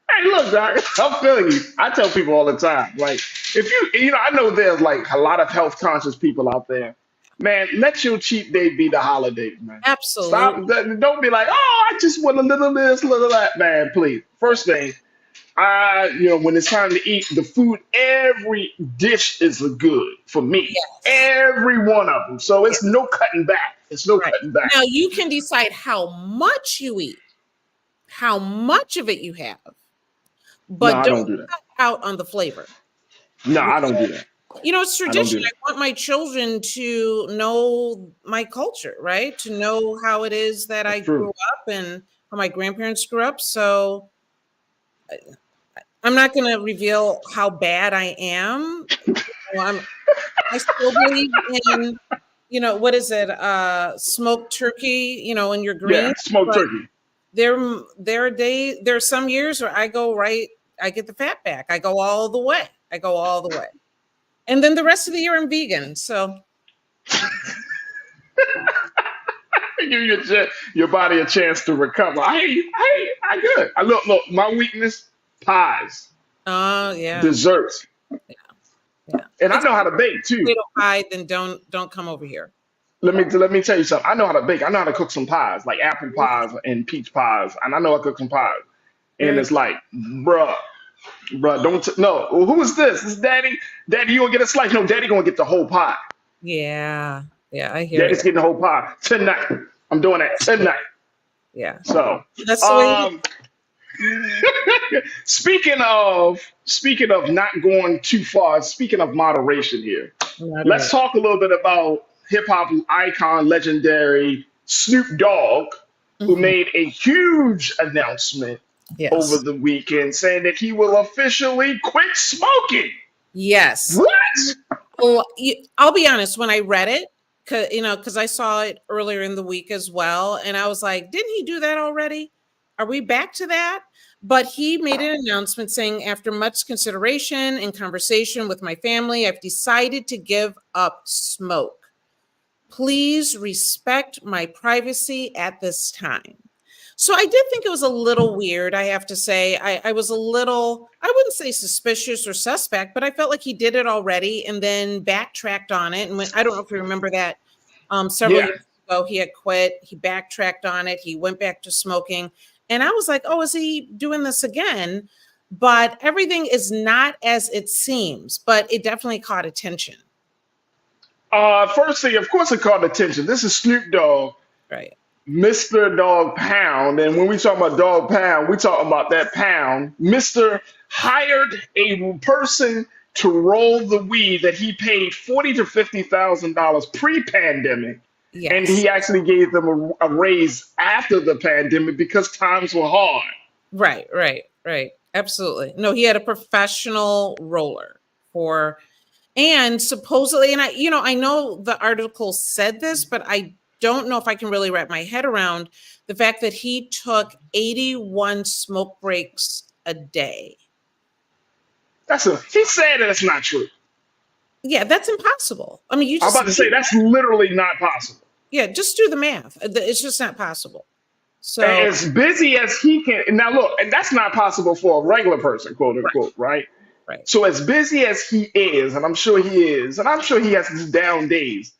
Hey, look, Doc, I'm feeling you. I tell people all the time, like, if I know there's like a lot of health conscious people out there. Man, let your cheat day be the holidays, man. Absolutely. Stop. Don't be like, oh, I just want a little this, little that, man. Please. First thing, when it's time to eat the food, every dish is good for me. Yes. Every one of them. So it's Yes. no cutting back. It's no Right. cutting back. Now you can decide how much you eat, how much of it you have, No, but I don't don't do that. cut out on the flavor. No, I don't do that. It's I don't do tradition. I that. want my children to know my culture, right? To know how it is that That's I grew true. up and how my grandparents grew up. So I'm not going to reveal how bad I am. I still believe in, what is it? Smoked turkey, in your Yeah, greens. smoked But turkey. there are some years where I get the fat back. I go all the way. And then the rest of the year I'm vegan. So Give your body a chance to recover. I good. I look. My weakness: pies, yeah. desserts, Yeah. and I It's know how to bake too. potato pie, then don't come over here. Let me tell you something. I know how to bake. I know how to cook some pies, like apple pies and peach pies, and I know how to cook some pies. And Very it's like, bruh, no. Well, who is this? This Daddy. Daddy, you gonna get a slice? No, Daddy gonna get the whole pie. Yeah. Yeah, I hear Daddy's you. getting the whole pie tonight. I'm doing that tonight. Yeah. So, That's the way it um, speaking of not going too far, speaking of moderation here, is. let's Moderate. talk a little bit about hip hop icon, legendary Snoop Dogg, who Mhm. made a huge announcement over Yes. the weekend saying that he will officially quit smoking. Yes. What? Well, I'll be honest, when I read it, because I saw it earlier in the week as well, and I was like, didn't he do that already? Are we back to that? But he made an announcement saying, after much consideration and conversation with my family, I've decided to give up smoke. Please respect my privacy at this time. So I did think it was a little weird, I have to say. I was a little, I wouldn't say suspicious or suspect, but I felt like he did it already and then backtracked on it. And I don't know if you remember that several Yeah. years ago, he had quit, he backtracked on it, he went back to smoking. And I was like, oh, is he doing this again? But everything is not as it seems, but it definitely caught attention. First thing, of course, it caught attention. This is Snoop Dogg, Right. Mr. Dog Pound. And when we talk about Dog Pound, we talking about that pound. Mr. hired a person to roll the weed that he paid $40,000 to $50,000 pre-pandemic. And Yes. he actually gave them a raise after the pandemic because times were hard. Right. Absolutely. No, he had a professional roller for, and supposedly, and I know the article said this, but I don't know if I can really wrap my head around the fact that he took 81 smoke breaks a day. He said that it's not true. Yeah, that's impossible. I mean, you I'm just, about to say that's literally not possible. yeah, just do the math. It's just not possible. So, As busy as he can. Now, look, and that's not possible for a regular person, quote unquote, right? right. So, as busy as he is, and I'm sure he is, and I'm sure he has his down days,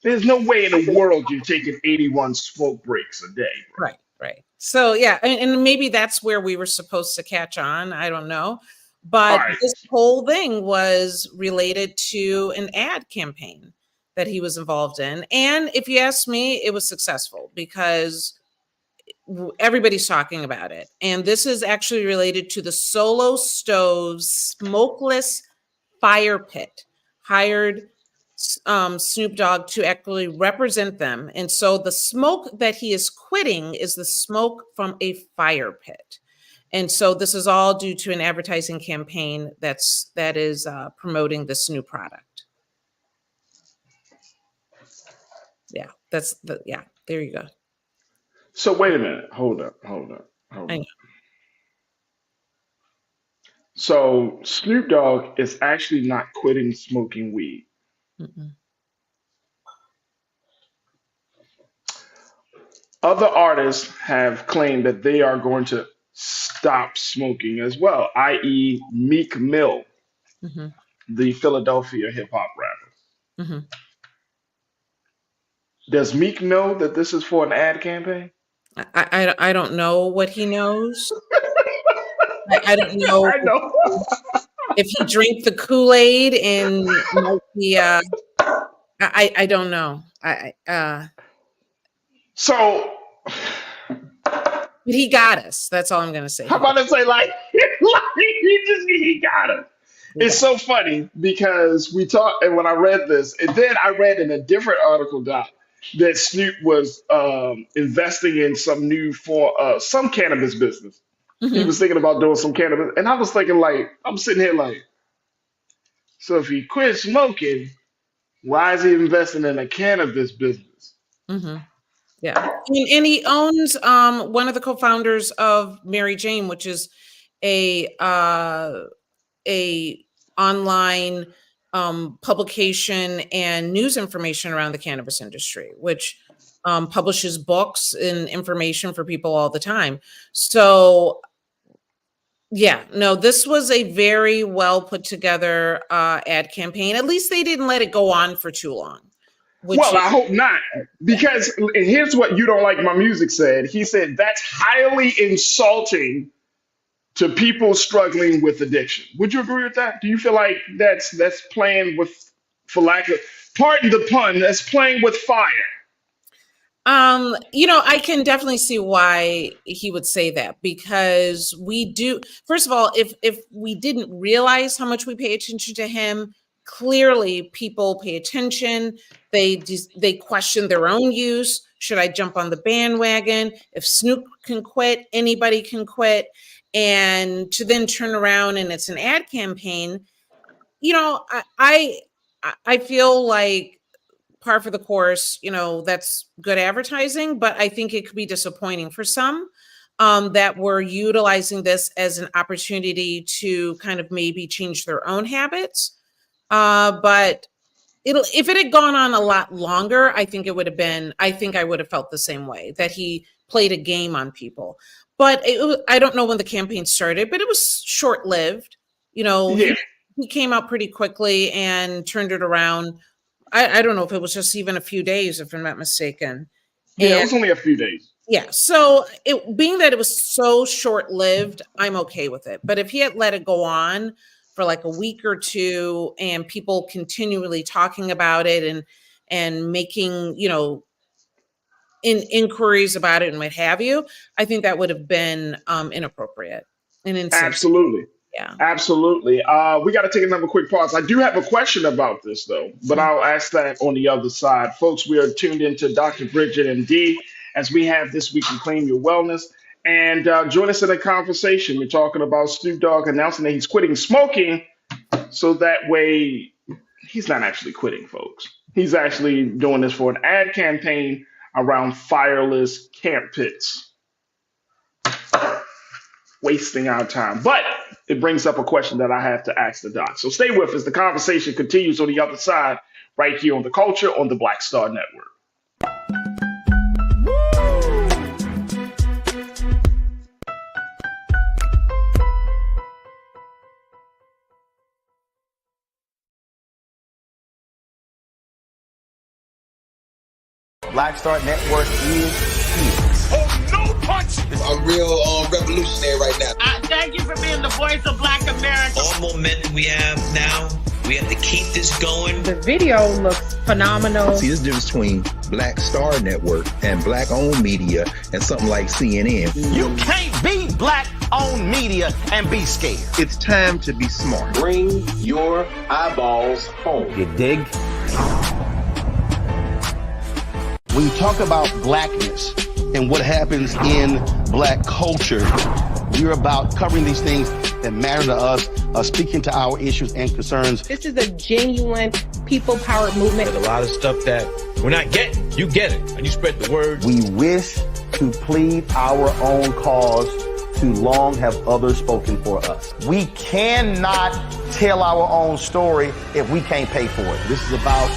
There's no way in the world you're taking 81 smoke breaks a day, bro. Right, right. So yeah, and maybe that's where we were supposed to catch on. I don't know. All But right. this whole thing was related to an ad campaign that he was involved in. And if you ask me, it was successful because everybody's talking about it. And this is actually related to the Solo Stove's smokeless fire pit, hired Snoop Dogg to actually represent them. And so the smoke that he is quitting is the smoke from a fire pit. And so this is all due to an advertising campaign that is promoting this new product. Yeah, there you go. So wait a minute. Hold up. I know. So Snoop Dogg is actually not quitting smoking weed. Mm-mm. Other artists have claimed that they are going to stop smoking as well, i.e., Meek Mill, Mm-hmm. the Philadelphia hip hop rapper. Mm-hmm. Does Meek know that this is for an ad campaign? I don't know what he knows. I don't know I know. if he drank the Kool-Aid and might be I don't know. So, But he got us. That's all I'm gonna say. how about I say, like, like he got it. It's so funny because we talked, and when I read this, and then I read in a different article, Doc, that Snoop was investing in some new for some cannabis business. He Mhm. was thinking about doing some cannabis, and I was thinking, like, I'm sitting here like, so if he quit smoking, why is he investing in a cannabis business? Mhm. Yeah. And he owns one of the co-founders of Mary Jane, which is a a online publication and news information around the cannabis industry, which publishes books and information for people all the time. So yeah, no, this was a very well put together ad campaign. At least they didn't let it go on for too long, which Well, is I hope not, because and here's what You Don't Like My Music said. He said that's highly insulting to people struggling with addiction. Would you agree with that? Do you feel like that's playing with, for lack of, pardon the pun, that's playing with fire? I can definitely see why he would say that because we do. First of all, if we didn't realize how much we pay attention to him, clearly people pay attention. They question their own use. Should I jump on the bandwagon? If Snoop can quit, anybody can quit. And to then turn around and it's an ad campaign, I feel like par for the course, that's good advertising, but I think it could be disappointing for some that were utilizing this as an opportunity to kind of maybe change their own habits. But if it had gone on a lot longer, I think I would have felt the same way that he played a game on people. But I don't know when the campaign started, but it was short lived. You know, Yeah, he came out pretty quickly and turned it around. I don't know if it was just even a few days, if I'm not mistaken. yeah, it And was only a few days. yeah, so being that it was so short lived, I'm okay with it. But if he had let it go on for like a week or two and people continually talking about it and making, inquiries about it and what have you, I think that would have been inappropriate and insensitive. Absolutely. Yeah. Absolutely. We got to take another quick pause. I do have a question about this, though, but I'll ask that on the other side. Folks, we are tuned into Dr. Bridget and Dee as we have This Week in Claim Your Wellness. And join us in a conversation. We're talking about Snoop Dogg announcing that he's quitting smoking. So that way, he's not actually quitting, folks. He's actually doing this for an ad campaign around fireless camp pits, wasting our time. But it brings up a question that I have to ask the doc. So stay with us. The conversation continues on the other side, right here on The Culture on the Black Star Network. Black Star Network is here. Oh, no punch! I'm real revolutionary right now. Thank you for being the voice of Black America. All momentum we have now, we have to keep this going. The video looks phenomenal. See, there's a difference between Black Star Network and black-owned media and something like CNN. You can't be black-owned media and be scared. It's time to be smart. Bring your eyeballs home. You dig? When you talk about blackness and what happens in black culture, we're about covering these things that matter to us, speaking to our issues and concerns. This is a genuine people-powered movement. There's a lot of stuff that we're not getting. You get it, and you spread the word. We wish to plead our own cause. Too long have others spoken for us. We cannot tell our own story if we can't pay for it. This is about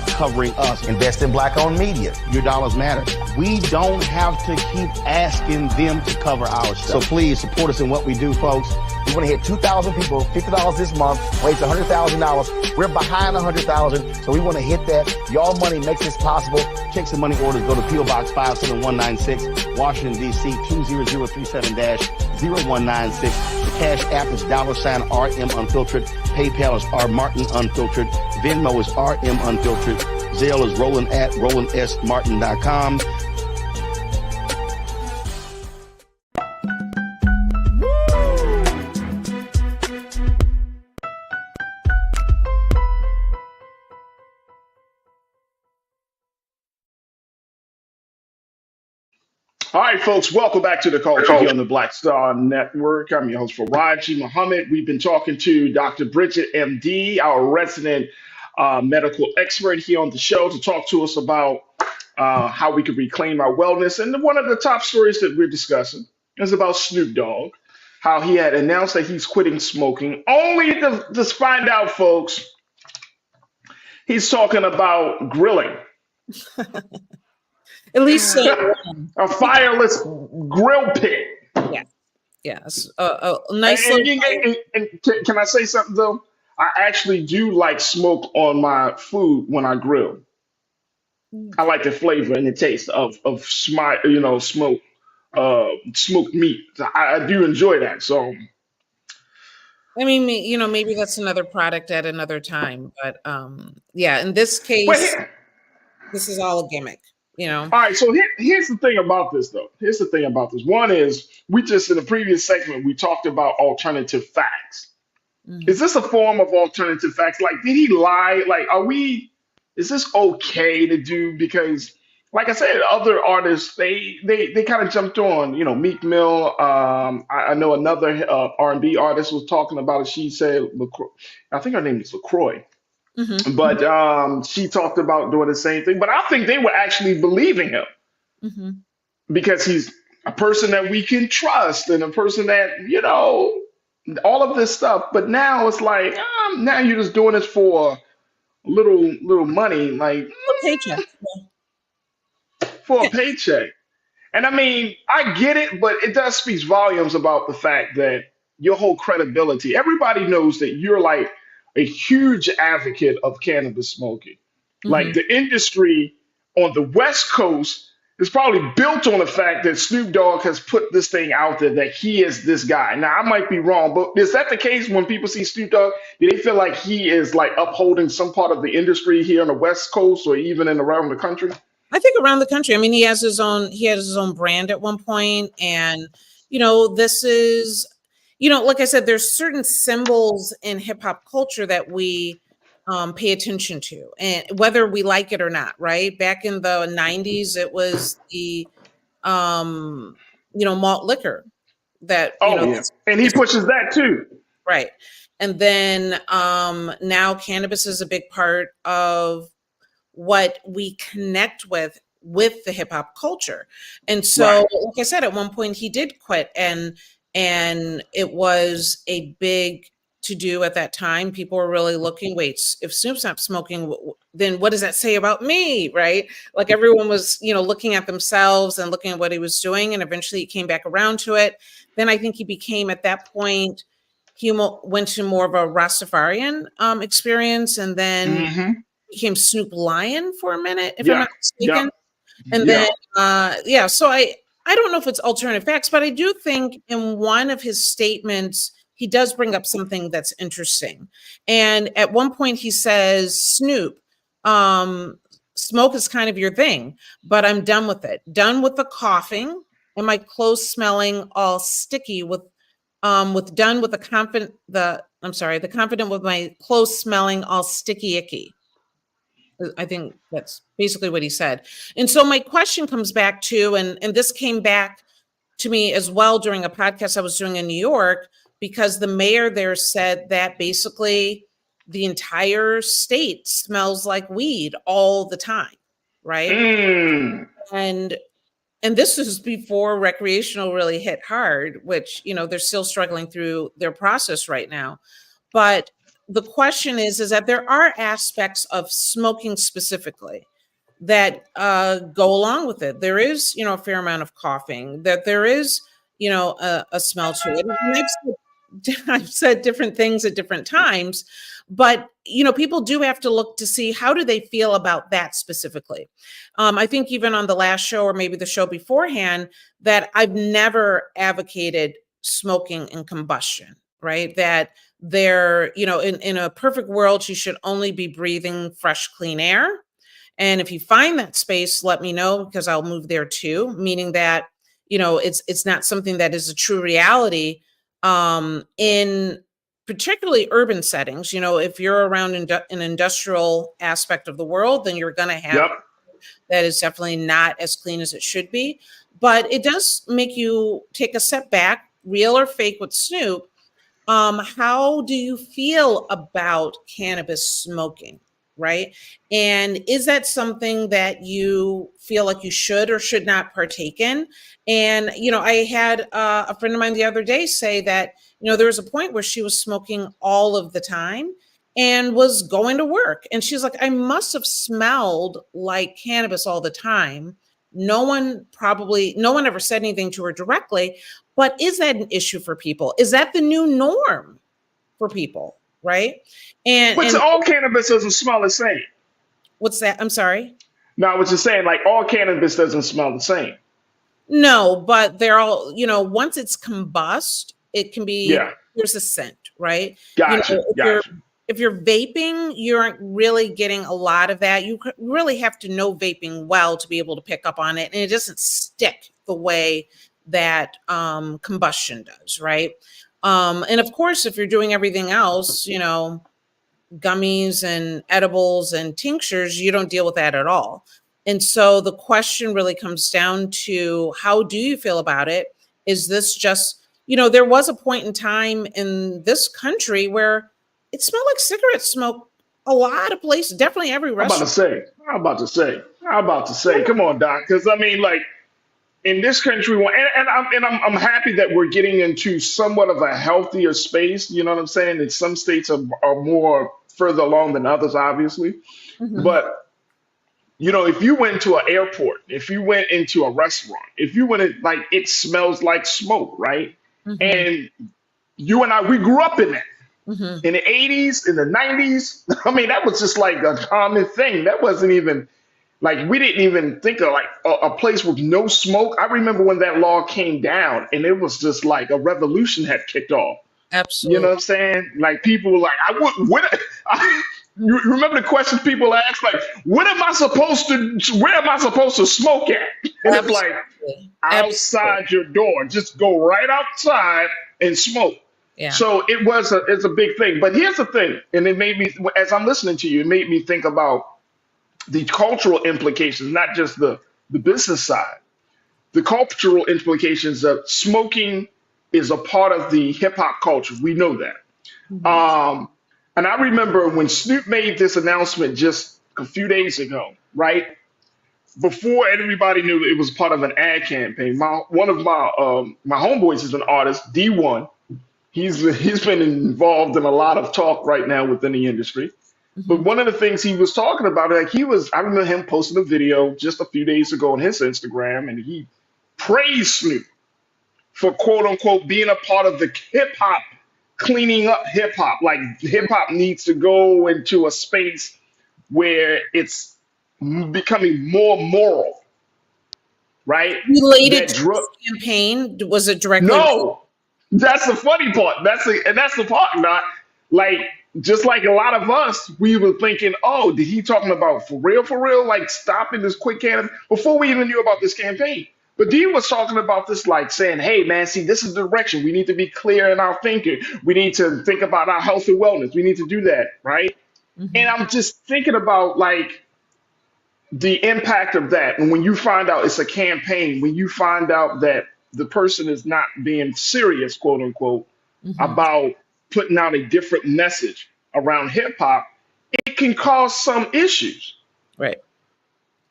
covering us. Invest in black-owned media. Your dollars matter. We don't have to keep asking them to cover our stuff. So please support us in what we do, folks. We want to hit 2,000 people, $50 this month, raise $100,000. We're behind 100,000, so we want to hit that. Y'all money makes this possible. Checks and money orders go to P.O. Box 57196, Washington, D.C. 20037-0196. The Cash App is $RM Unfiltered. PayPal is R Martin Unfiltered. Venmo is RM Unfiltered. Zelle is Roland at RolandSMartin.com. All right, folks, welcome back to the Culture here on the Black Star Network. I'm your host, Farajii Muhammad. We've been talking to Dr. Bridget, MD, our resident medical expert here on the show to talk to us about how we can reclaim our wellness. And one of the top stories that we're discussing is about Snoop Dogg, how he had announced that he's quitting smoking, only to just find out, folks, he's talking about grilling. At least a fireless grill pit. Yeah. Yes. A nice and can I say something though? I actually do like smoke on my food when I grill. I like the flavor and the taste of smoked meat. I do enjoy that. So I mean, maybe that's another product at another time, but yeah, in this case, this is all a gimmick. All right, so here's the thing about this, though. Here's the thing about this. One is, in the previous segment, we talked about alternative facts. Mm-hmm. Is this a form of alternative facts? Like, did he lie? Like, is this okay to do? Because, like I said, other artists, they kind of jumped on, Meek Mill. I know another R&B artist was talking about it. She said, I think her name is LaCroix. Mm-hmm. But she talked about doing the same thing. But I think they were actually believing him because he's a person that we can trust and a person that, all of this stuff. But now it's like, now you're just doing this for a little money, like a paycheck. For a paycheck. And I mean, I get it, but it does speak volumes about the fact that your whole credibility, everybody knows that you're like a huge advocate of cannabis smoking. Mm-hmm. Like the industry on the West Coast is probably built on the fact that Snoop Dogg has put this thing out there that he is this guy. Now, I might be wrong, but is that the case when people see Snoop Dogg? Do they feel like he is like upholding some part of the industry here on the West Coast or even around the country? I think around the country. I mean, he had his own brand at one point, and this is, like I said, there's certain symbols in hip hop culture that we pay attention to, and whether we like it or not, right? Back in the 90s, it was the, malt liquor that, and he pushes that too. Right. And then now cannabis is a big part of what we connect with the hip hop culture. And so, like I said, at one point he did quit, and it was a big to do at that time. People were really looking, wait, if Snoop's not smoking, then what does that say about me? Right. Like everyone was, looking at themselves and looking at what he was doing. And eventually he came back around to it. Then I think he became, at that point, he went to more of a Rastafarian experience, and then became Snoop Lion for a minute, if I'm not mistaken. And Yeah. then, so I don't know if it's alternative facts, but I do think in one of his statements, he does bring up something that's interesting. And at one point, he says, Snoop, um, smoke is kind of your thing, but I'm done with it. Done with the coughing and my clothes smelling all sticky with done with the confident with my clothes smelling all sticky icky. I think that's basically what he said. And so my question comes back to, and this came back to me as well during a podcast I was doing in New York, because the mayor there said that basically the entire state smells like weed all the time, right? Mm. And this is before recreational really hit hard, which, they're still struggling through their process right now. But the question is that there are aspects of smoking specifically that go along with it. There is, a fair amount of coughing, that there is, a smell to it. And I've said different things at different times, but people do have to look to see how do they feel about that specifically. I think even on the last show or maybe the show beforehand, that I've never advocated smoking and combustion, right? That they're, in a perfect world, you should only be breathing fresh, clean air. And if you find that space, let me know, because I'll move there too, meaning that, it's not something that is a true reality in particularly urban settings. If you're around an industrial aspect of the world, then you're going to have that is definitely not as clean as it should be. But it does make you take a step back, real or fake with Snoop. How do you feel about cannabis smoking? Right. And is that something that you feel like you should or should not partake in? And, I had a friend of mine the other day say that, there was a point where she was smoking all of the time and was going to work. And she's like, I must have smelled like cannabis all the time. No one ever said anything to her directly. But is that an issue for people? Is that the new norm for people? Right. But And all cannabis doesn't smell the same. what's that? I'm sorry. No, I was just saying, like, all cannabis doesn't smell the same. No, but they're all, once it's combust, it can be, Yeah. there's a scent, right? Gotcha. If you're vaping, you aren't really getting a lot of that. You really have to know vaping well to be able to pick up on it. And it doesn't stick the way that combustion does, right? And of course, if you're doing everything else, gummies and edibles and tinctures, you don't deal with that at all. And so the question really comes down to, how do you feel about it? Is this just, there was a point in time in this country where it smelled like cigarette smoke a lot of places, definitely every restaurant. I'm about to say, come on, Doc. Because I mean, like, in this country, I'm happy that we're getting into somewhat of a healthier space. You know what I'm saying? And some states are more further along than others, obviously. Mhm. But if you went to an airport, if you went into a restaurant, if you went in, like, it smells like smoke, right? Mhm. And you and I, we grew up in that. Mhm. In the 80s, in the 90s. I mean, that was just like a common thing. That wasn't even like, we didn't even think of like a place with no smoke. I remember when that law came down and it was just like a revolution had kicked off. You know Absolutely. what I'm saying? Like, people were like, you remember the questions people asked, like, where am I supposed to smoke at? And it's like, Absolutely. outside your door. Just go right outside and smoke. Yeah. So it's a big thing. But here's the thing, and it made me, as I'm listening to you, it made me think about the cultural implications, not just the business side. The cultural implications of smoking is a part of the hip hop culture. We know that. And I remember when Snoop made this announcement just a few days ago, right? Before everybody knew it was part of an ad campaign. One of my homeboys is an artist, D1. He's been involved in a lot of talk right now within the industry. But one of the things he was talking about, like, I remember him posting a video just a few days ago on his Instagram, and he praised Snoop for, quote unquote, being a part of the hip hop, cleaning up hip hop. Like, hip hop needs to go into a space where it's becoming more moral. right? Related That to drug. this campaign? Was it directly? No, that's the funny part. That's the part, not like just like a lot of us, we were thinking, oh, did he talking about for real, like stopping this quick can before we even knew about this campaign. But D was talking about this, like saying, hey man, see, this is the direction. We need to be clear in our thinking. We need to think about our health and wellness. We need to do that, right? And I'm just thinking about like the impact of that. And when you find out it's a campaign, when you find out that the person is not being serious, quote unquote, about putting out a different message around hip hop, it can cause some issues. Right.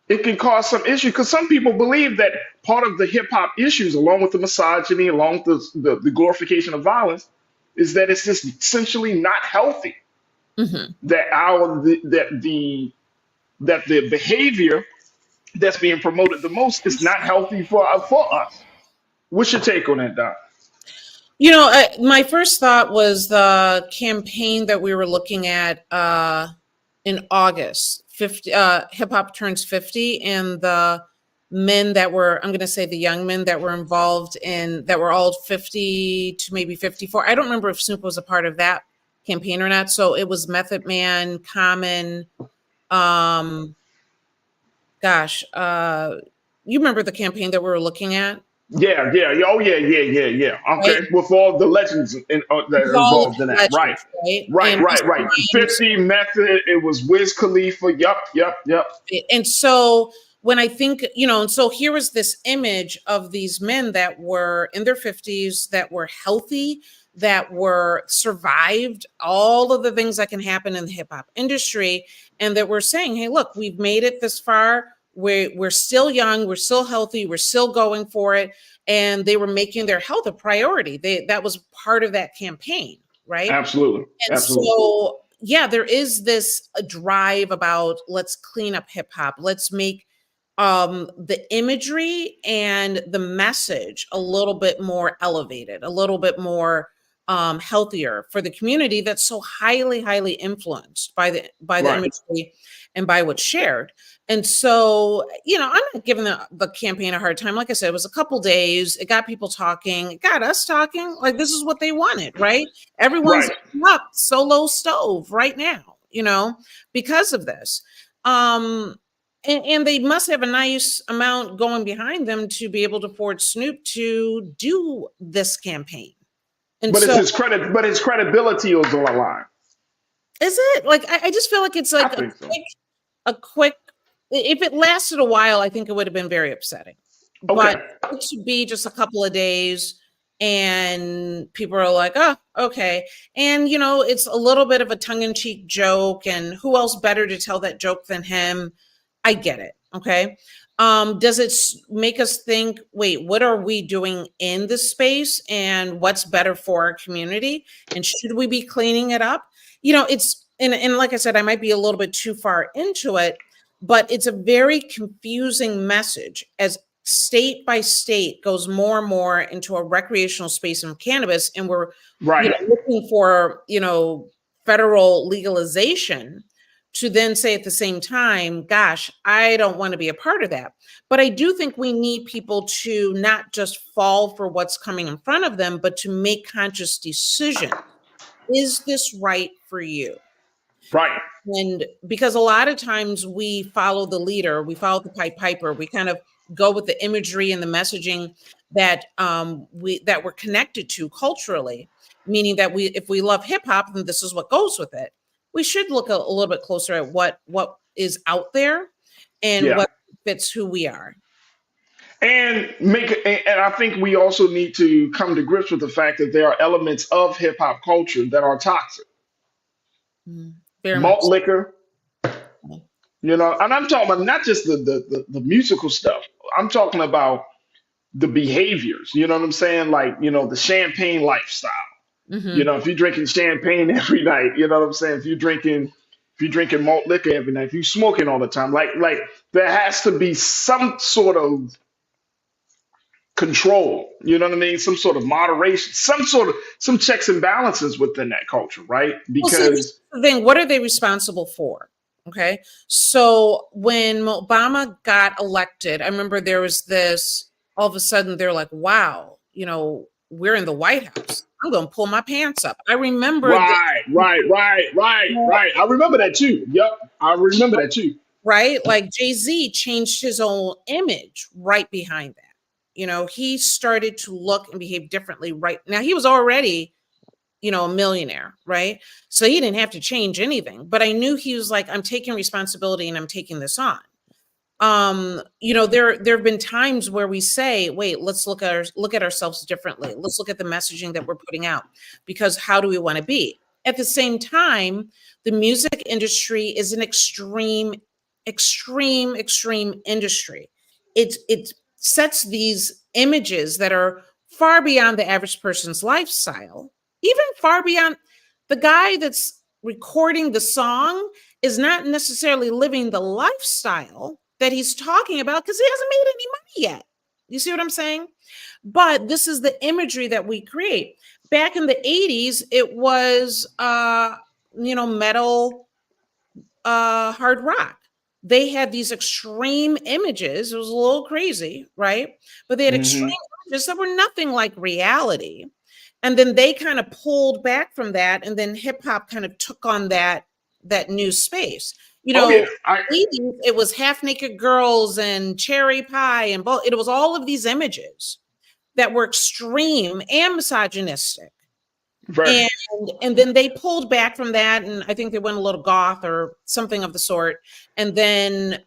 It can cause some issues because some people believe that part of the hip hop issues, along with the misogyny, along with the glorification of violence, is that it's just essentially not healthy. That the behavior that's being promoted the most is not healthy for us. What's your take on that, Doc? My first thought was the campaign that we were looking at in August. 50 hip hop turns 50, and the men that were, I'm going to say the young men that were involved in that were all 50 to maybe 54. I don't remember if Snoop was a part of that campaign or not. So it was Method Man, Common, you remember the campaign that we were looking at? Yeah. Oh, yeah. Okay, Right? with all the legends that are All of involved in the that, right? legends, right? Right. 50 Method. It was Wiz Khalifa. Yep. And so when I think, and so here was this image of these men that were in their 50s, that were healthy, that were survived all of the things that can happen in the hip hop industry, and that were saying, hey, look, we've made it this far. We're still young, we're still healthy, we're still going for it. And they were making their health a priority. That was part of that campaign, right? Absolutely. And so, yeah, there is this drive about let's clean up hip hop. Let's make the imagery and the message a little bit more elevated, a little bit more healthier for the community that's so highly influenced by the Right. imagery and by what's shared. And so, I'm not giving the campaign a hard time. Like I said, it was a couple days. It got people talking. It got us talking. Like, this is what they wanted, right? Everyone's up solo stove right now, because of this. And they must have a nice amount going behind them to be able to afford Snoop to do this campaign. And But so, it's his credibility is on the line. is it? Like, I just feel like it's like a quick, if it lasted a while, I think it would have been very upsetting. Okay. But to be just a couple of days and people are like, oh, okay. And, it's a little bit of a tongue-in-cheek joke, and who else better to tell that joke than him? I get it. Okay. Does it make us think, wait, what are we doing in this space, and what's better for our community? And should we be cleaning it up? It's, and like I said, I might be a little bit too far into it, but it's a very confusing message as state by state goes more and more into a recreational space of cannabis. And we're looking for, federal legalization to then say at the same time, gosh, I don't want to be a part of that. But I do think we need people to not just fall for what's coming in front of them, but to make conscious decisions. Is this right for you? Right. And because a lot of times we follow the leader, we follow the piper, we kind of go with the imagery and the messaging that we're connected to culturally, meaning that if we love hip hop, then this is what goes with it. We should look a little bit closer at what is out there and what fits who we are. And I think we also need to come to grips with the fact that there are elements of hip hop culture that are toxic. Malt liquor, and I'm talking about not just the musical stuff. I'm talking about the behaviors. You know what I'm saying? Like, the champagne lifestyle. If you're drinking champagne every night, you know what I'm saying? If you're drinking malt liquor every night, if you're smoking all the time, like there has to be some sort of control, you know what I mean? Some sort of moderation, some checks and balances within that culture, right? Because the thing, what are they responsible for? Okay. So when Obama got elected, I remember there was this, all of a sudden they're like, wow, we're in the White House. I'm going to pull my pants up. I remember Right. I remember that too. Yep. I remember that too. Right? Like Jay-Z changed his own image right behind that. He started to look and behave differently right now. He was already, a millionaire, right? So he didn't have to change anything. But I knew he was like, I'm taking responsibility and I'm taking this on. There have been times where we say, wait, let's look at ourselves differently. Let's look at the messaging that we're putting out, because how do we want to be? At the same time, the music industry is an extreme industry. It sets these images that are far beyond the average person's lifestyle, even far beyond the guy that's recording the song is not necessarily living the lifestyle that he's talking about because he hasn't made any money yet. You see what I'm saying? But this is the imagery that we create. Back in the 80s, it was, metal, hard rock. They had these extreme images. It was a little crazy, right? But they had extreme images that were nothing like reality. And then they kind of pulled back from that. And then hip hop kind of took on that new space. It was half naked girls and cherry pie and it was all of these images that were extreme and misogynistic. Right. And then they pulled back from that, and I think they went a little goth or something of the sort. And then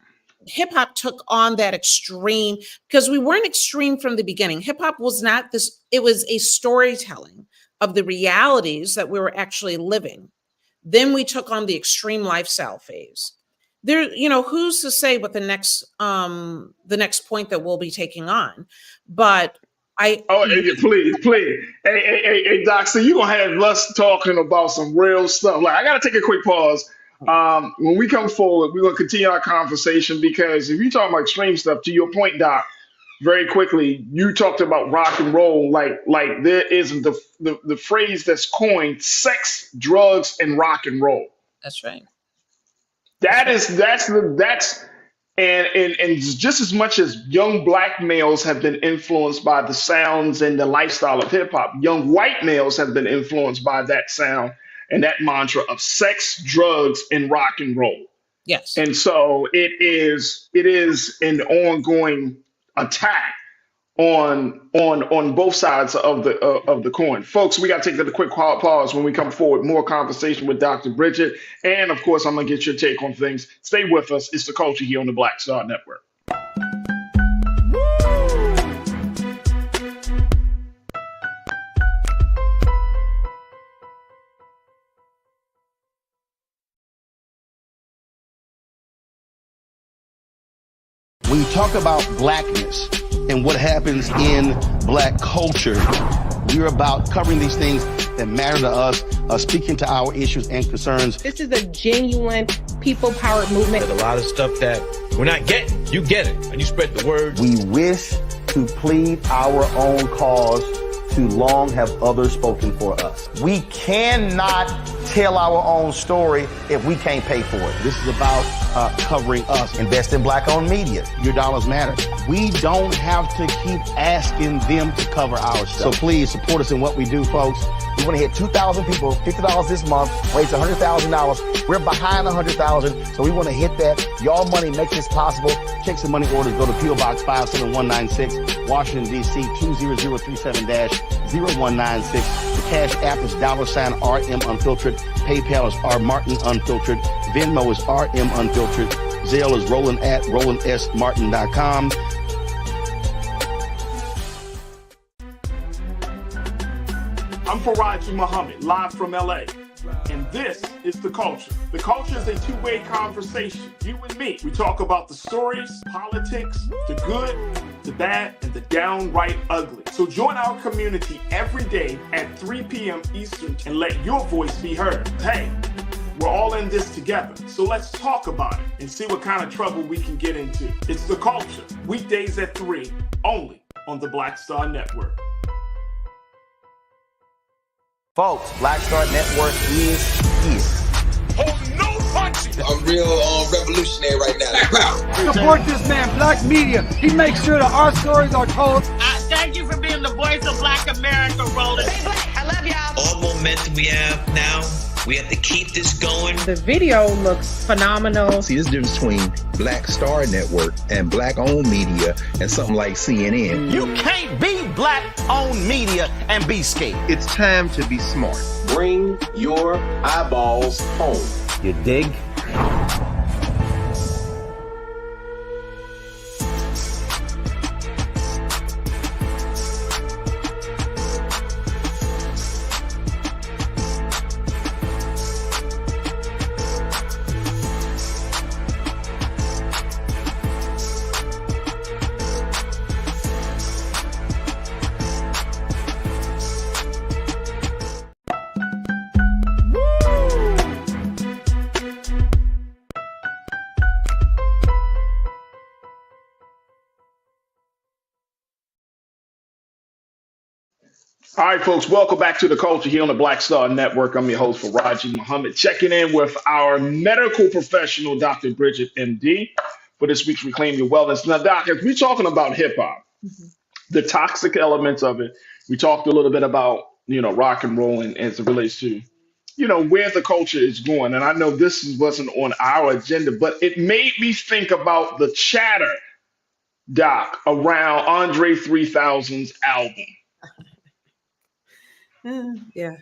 hip hop took on that extreme, because we weren't extreme from the beginning. Hip hop was not this, it was a storytelling of the realities that we were actually living. Then we took on the extreme lifestyle phase. There, who's to say what the next point that we'll be taking on? But please. Hey, Doc, so you're going to have us talking about some real stuff. Like, I got to take a quick pause. When we come forward, we're going to continue our conversation, because if you're talking about extreme stuff, to your point, Doc, very quickly, you talked about rock and roll. Like there is the phrase that's coined: sex, drugs, and rock and roll. That's right. And just as much as young black males have been influenced by the sounds and the lifestyle of hip hop, young white males have been influenced by that sound and that mantra of sex, drugs, and rock and roll. Yes. And so it is an ongoing attack on both sides of the coin. Folks, we got to take a quick pause. When we come forward, more conversation with Dr. Bridget. And of course, I'm going to get your take on things. Stay with us. It's The Culture here on the Black Star Network. When you talk about blackness and what happens in black culture, we're about covering these things that matter to us, speaking to our issues and concerns. This is a genuine people-powered movement. There's a lot of stuff that we're not getting. You get it, and you spread the word. We wish to plead our own cause. Too long have others spoken for us. We cannot tell our own story if we can't pay for it. This is about covering us. Invest in black-owned media. Your dollars matter. We don't have to keep asking them to cover our stuff. So please support us in what we do, folks. We want to hit 2,000 people, $50 this month, raise $100,000. We're behind 100,000, so we want to hit that. Y'all money makes this possible. Check some money orders. Go to P.O. Box 57196, Washington, D.C. 20037-0196. The Cash App is $RM Unfiltered. PayPal is R Martin Unfiltered. Venmo is RM Unfiltered. Zelle is Roland at RolandSMartin.com. I'm Farajii Muhammad, live from LA. And this is The Culture. The Culture is a two-way conversation. You and me. We talk about the stories, politics, the good, the bad, and the downright ugly. So join our community every day at 3 p.m. Eastern and let your voice be heard. Hey, we're all in this together. So let's talk about it and see what kind of trouble we can get into. It's The Culture. Weekdays at 3, only on the Black Star Network. Folks, Black Star Network is here. Oh, no, I'm real revolutionary right now. Support this man, Black Media. He makes sure that our stories are told. Thank you for being the voice of Black America, Roland. Stay black. I love y'all. All momentum we have now, we have to keep this going. The video looks phenomenal. See, this difference between Black Star Network and Black-owned media and something like CNN. You can't be Black-owned media and be scared. It's time to be smart. Bring your eyeballs home. You dig? All right, folks, welcome back to the culture here on the Black Star Network. I'm your host, Farajii Muhammad, checking in with our medical professional, Dr. Bridget, MD, for this week's Reclaim Your Wellness. Now, Doc, as we're talking about hip hop, the toxic elements of it, we talked a little bit about, rock and roll and as it relates to, where the culture is going. And I know wasn't on our agenda, but it made me think about the chatter, Doc, around Andre 3000's album. Yeah.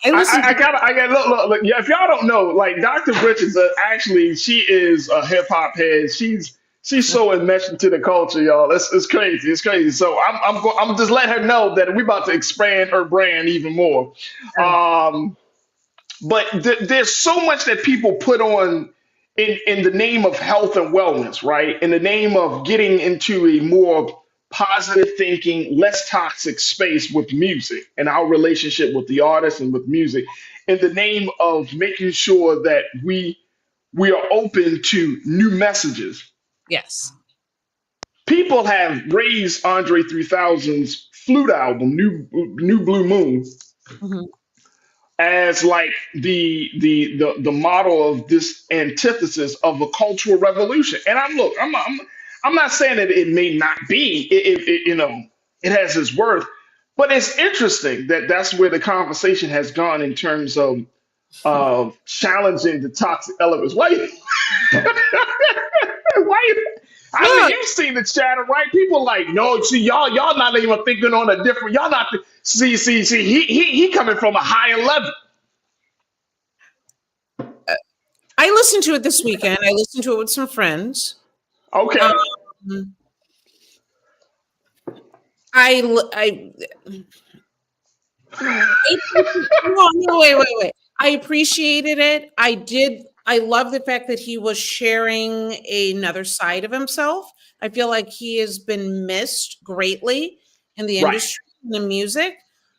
I got look. Yeah, if y'all don't know, like Dr. Bridges, actually, she is a hip hop head. She's so enmeshed into the culture, y'all. It's crazy. It's crazy. So I'm just letting her know that we're about to expand her brand even more. But there's so much that people put on in the name of health and wellness, right? In the name of getting into a more positive thinking, less toxic space with music and our relationship with the artist and with music, in the name of making sure that we are open to new messages. Yes. People have raised Andre 3000's flute album, New Blue Moon, as like the model of this antithesis of a cultural revolution. And I'm not saying that it may not be, it has its worth, but it's interesting that that's where the conversation has gone in terms of challenging the toxic elements. Why? I mean, you've seen the chatter, right? People like, no, see, y'all not even thinking on a different. Y'all not see. He coming from a higher level. I listened to it this weekend. I listened to it with some friends. Okay. No, wait. I appreciated it. I love the fact that he was sharing another side of himself. I feel like he has been missed greatly in the industry, in the music.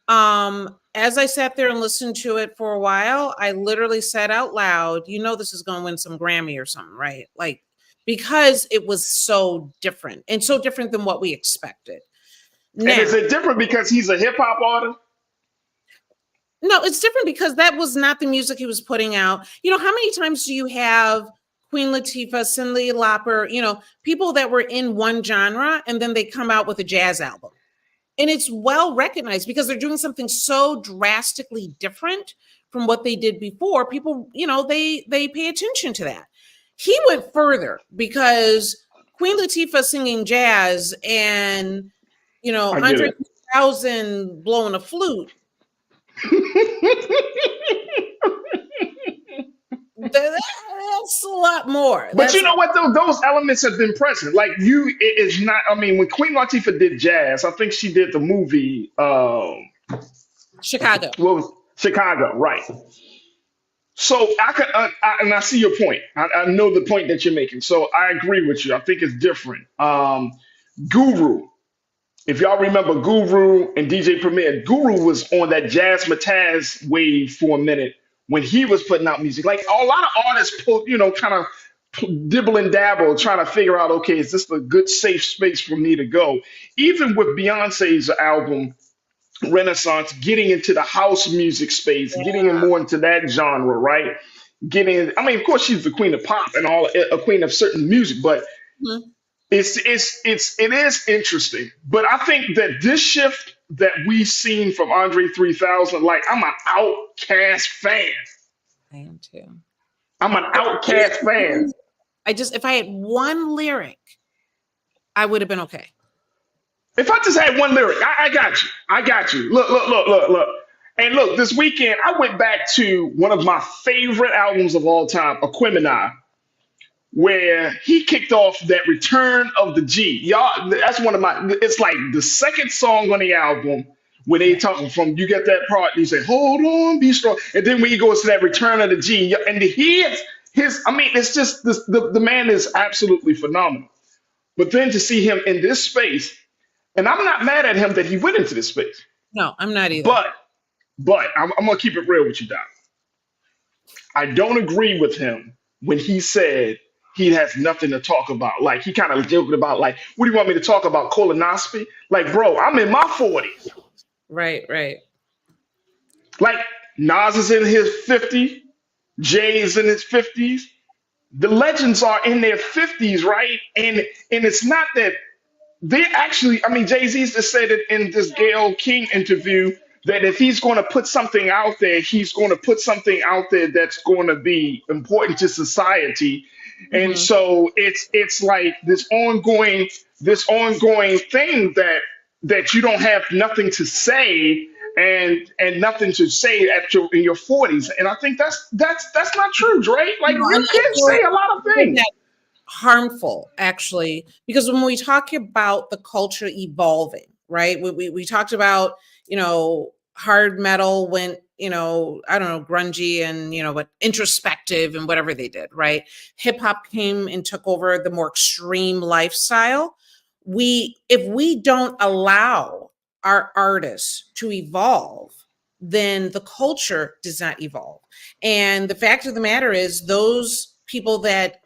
As I sat there and listened to it for a while, I literally said out loud, this is going to win some Grammy or something, right? Like, because it was so different and so different than what we expected. Now, and is it different because he's a hip hop artist? No, it's different because that was not the music he was putting out. How many times do you have Queen Latifah, Cyndi Lauper, people that were in one genre and then they come out with a jazz album? And it's well recognized because they're doing something so drastically different from what they did before. People, they pay attention to that. He went further because Queen Latifah singing jazz and, Andre 3000 blowing a flute. That's a lot more. But you know what, though? Those elements have been present. Like it is not, when Queen Latifah did jazz, I think she did the movie Chicago. Chicago, right. So and I see your point. I know the point that you're making. So I agree with you. I think it's different. Guru. If y'all remember Guru and DJ Premier, Guru was on that Jazz Mataz wave for a minute when he was putting out music. Like a lot of artists kind of dibble and dabble, trying to figure out, okay, is this a good, safe space for me to go? Even with Beyonce's album, Renaissance, getting into the house music space, getting more into that genre, right? getting. I mean, of course, she's the queen of pop and all, a queen of certain music, but Mhm. it is interesting. But I think that this shift that we've seen from Andre 3000, like I'm an Outcast fan. I am too. I'm an Outcast fan. If I had one lyric, I would have been okay. If I just had one lyric, I got you. I got you. Look. And look, this weekend I went back to one of my favorite albums of all time, Aquemini, where he kicked off that Return of the G. Y'all, that's one of my. It's like the second song on the album when they talking from. You get that part, you say, "Hold on, be strong," and then when he goes to that Return of the G, and he is his. I mean, it's just the man is absolutely phenomenal. But then to see him in this space, and I'm not mad at him that he went into this space, No, I'm not either. but I'm gonna keep it real with you, Doc. I don't agree with him when he said he has nothing to talk about. Like he kind of joking about, like, what do you want me to talk about? Colonoscopy? Like, bro, I'm in my 40s. Right. Like Nas is in his 50s, Jay is in his 50s. The legends are in their 50s, right? And it's not that they actually, I mean, Jay-Z just said it in this Gayle King interview that if he's going to put something out there, he's going to put something out there that's going to be important to society. And so it's like this ongoing thing that you don't have nothing to say and nothing to say in your 40s. And I think that's not true, Dre. Like No, you and I can feel say a lot of things. that harmful, actually, because when we talk about the culture evolving, right? We talked about, hard metal went, I don't know, grungy and, but introspective and whatever they did, right? Hip hop came and took over the more extreme lifestyle. If we don't allow our artists to evolve, then the culture does not evolve. And the fact of the matter is, those people that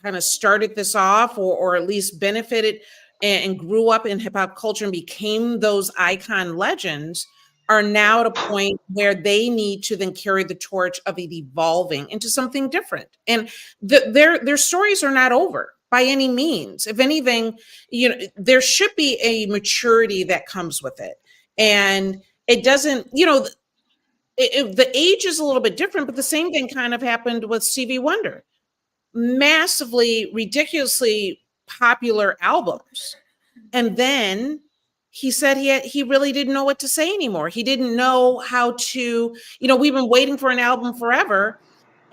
kind of started this off, or at least benefited and grew up in hip hop culture and became those icon legends, are now at a point where they need to then carry the torch of it evolving into something different. And their stories are not over by any means. If anything, there should be a maturity that comes with it. And it doesn't, the age is a little bit different, but the same thing kind of happened with Stevie Wonder. Massively, ridiculously popular albums. And then he said he really didn't know what to say anymore. He didn't know how to, we've been waiting for an album forever,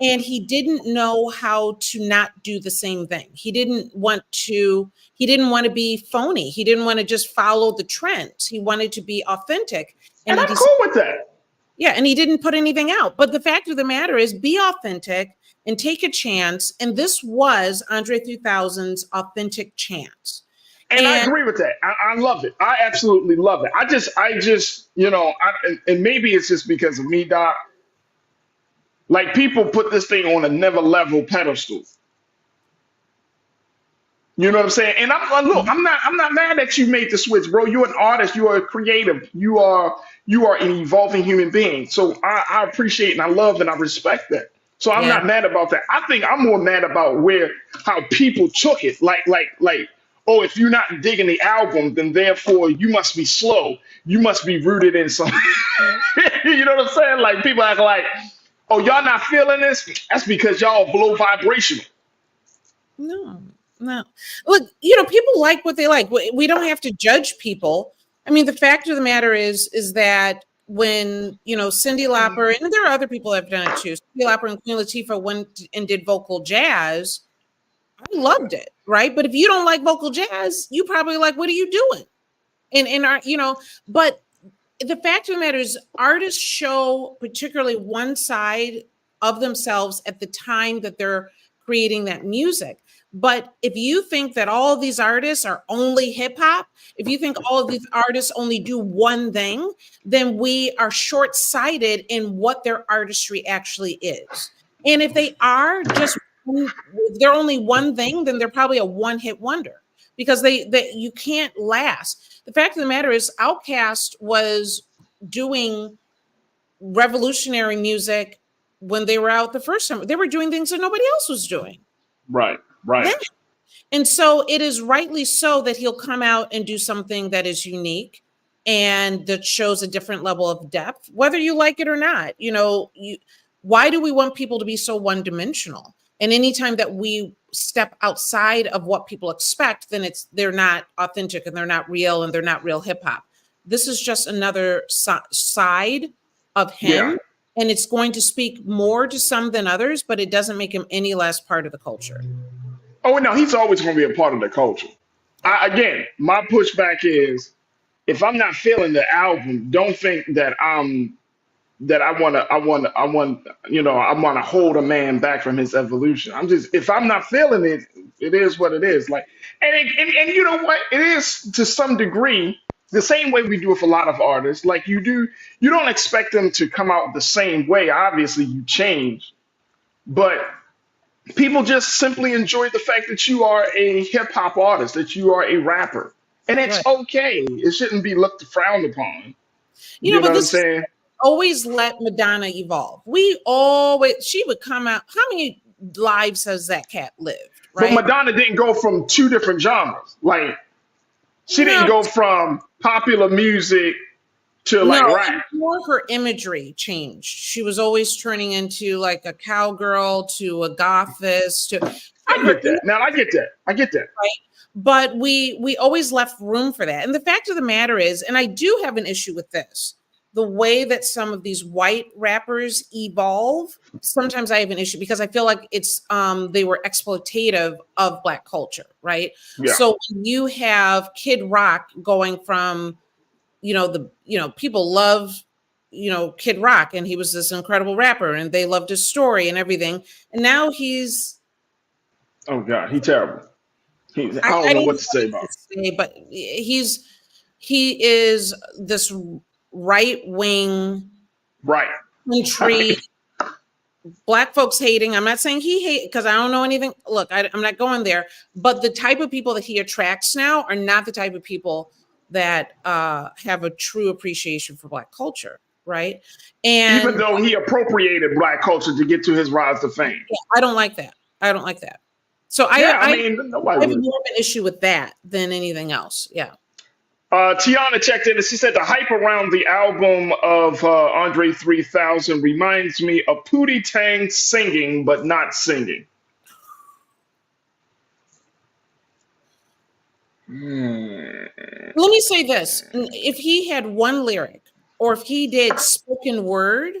and he didn't know how to not do the same thing. He didn't want to be phony. He didn't want to just follow the trends. He wanted to be authentic. And I'm cool with that. Yeah, and he didn't put anything out. But the fact of the matter is, be authentic and take a chance. And this was Andre 3000's authentic chance. And I agree with that. I love it. I absolutely love it. I just, and maybe it's just because of me, Doc. Like people put this thing on a never level pedestal. You know what I'm saying? And look, I'm not mad that you made the switch, bro. You're an artist. You are a creative. You are an evolving human being. So I appreciate and I love and I respect that. So I'm not mad about that. I think I'm more mad about how people took it. Like, oh, if you're not digging the album, then therefore you must be slow. You must be rooted in something. You know what I'm saying? Like people act like, oh, y'all not feeling this? That's because y'all below vibrational. No. Look, people like what they like. We don't have to judge people. I mean, the fact of the matter is that when, Cyndi Lauper, and there are other people that have done it too, Cyndi Lauper and Queen Latifah went and did vocal jazz, I loved it, right? But if you don't like vocal jazz, you probably like, what are you doing? But the fact of the matter is, artists show particularly one side of themselves at the time that they're creating that music. But if you think that all of these artists are only hip hop, if you think all of these artists only do one thing, then we are short-sighted in what their artistry actually is. And if they are if they're only one thing, then they're probably a one-hit wonder, because you can't last. The fact of the matter is, Outkast was doing revolutionary music when they were out the first time. They were doing things that nobody else was doing. Right. Right. And so it is rightly so that he'll come out and do something that is unique and that shows a different level of depth, whether you like it or not. Why do we want people to be so one-dimensional? And anytime that we step outside of what people expect, then they're not authentic and they're not real and they're not real hip hop. This is just another side of him. Yeah. And it's going to speak more to some than others, but it doesn't make him any less part of the culture. Oh no, he's always going to be a part of the culture. Again, my pushback is, if I'm not feeling the album, don't think that I want to hold a man back from his evolution. If I'm not feeling it, it is what it is. Like, and you know what? It is to some degree the same way we do with a lot of artists. Like you don't expect them to come out the same way. Obviously, you change, but people just simply enjoy the fact that you are a hip hop artist, that you are a rapper. And it's okay. It shouldn't be frowned upon. You know but what I'm saying? Always let Madonna evolve. She would come out. How many lives has that cat lived? Right? But Madonna didn't go from two different genres. Like, she didn't go from popular music to rap. More her imagery changed. She was always turning into like a cowgirl to a gothess. I get that. Now I get that. Right? But we always left room for that. And the fact of the matter is, and I do have an issue with this, the way that some of these white rappers evolve, sometimes I have an issue because I feel like it's they were exploitative of Black culture, right? Yeah. So when you have Kid Rock going from, people love, Kid Rock, and he was this incredible rapper and they loved his story and everything. And now he's, oh God, he's terrible. I don't know what to say about him. But he is this right-wing, country, Black folks hating. I'm not saying he hate because I don't know anything. Look, I'm not going there. But the type of people that he attracts now are not the type of people that have a true appreciation for Black culture, right? And even though he appropriated Black culture to get to his rise to fame. Yeah, I don't like that. So I have more of an issue with that than anything else. Yeah. Tiana checked in and she said the hype around the album of Andre 3000 reminds me of Pootie Tang singing, but not singing. Let me say this. If he had one lyric or if he did spoken word,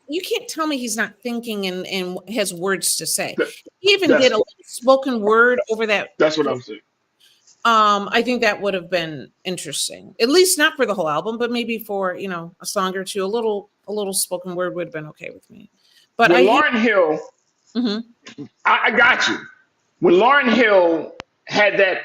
you can't tell me he's not thinking and has words to say. He even did a spoken word over that. That's what I'm saying. I think that would have been interesting. At least not for the whole album, but maybe for, a song or two, a little spoken word would have been okay with me. But Lauryn Hill, I got you. When Lauryn Hill had that,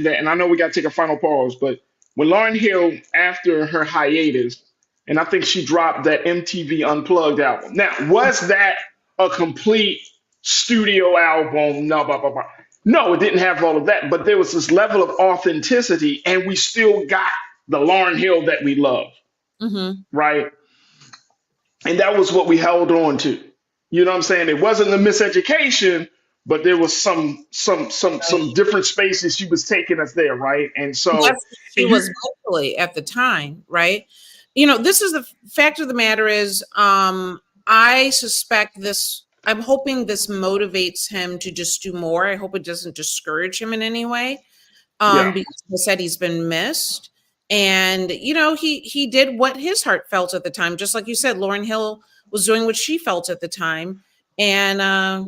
and I know we got to take a final pause, but when Lauryn Hill, after her hiatus, and I think she dropped that MTV Unplugged album. Now, was that a complete studio album? No, blah, blah, blah. No, it didn't have all of that, but there was this level of authenticity, and we still got the Lauryn Hill that we love, right? And that was what we held on to. You know what I'm saying? It wasn't a miseducation, but there was some different spaces she was taking us there, right? And so she was mentally at the time, right? This is the fact of the matter is, I suspect this. I'm hoping this motivates him to just do more. I hope it doesn't discourage him in any way. Because he said he's been missed. And, he did what his heart felt at the time. Just like you said, Lauryn Hill was doing what she felt at the time. And I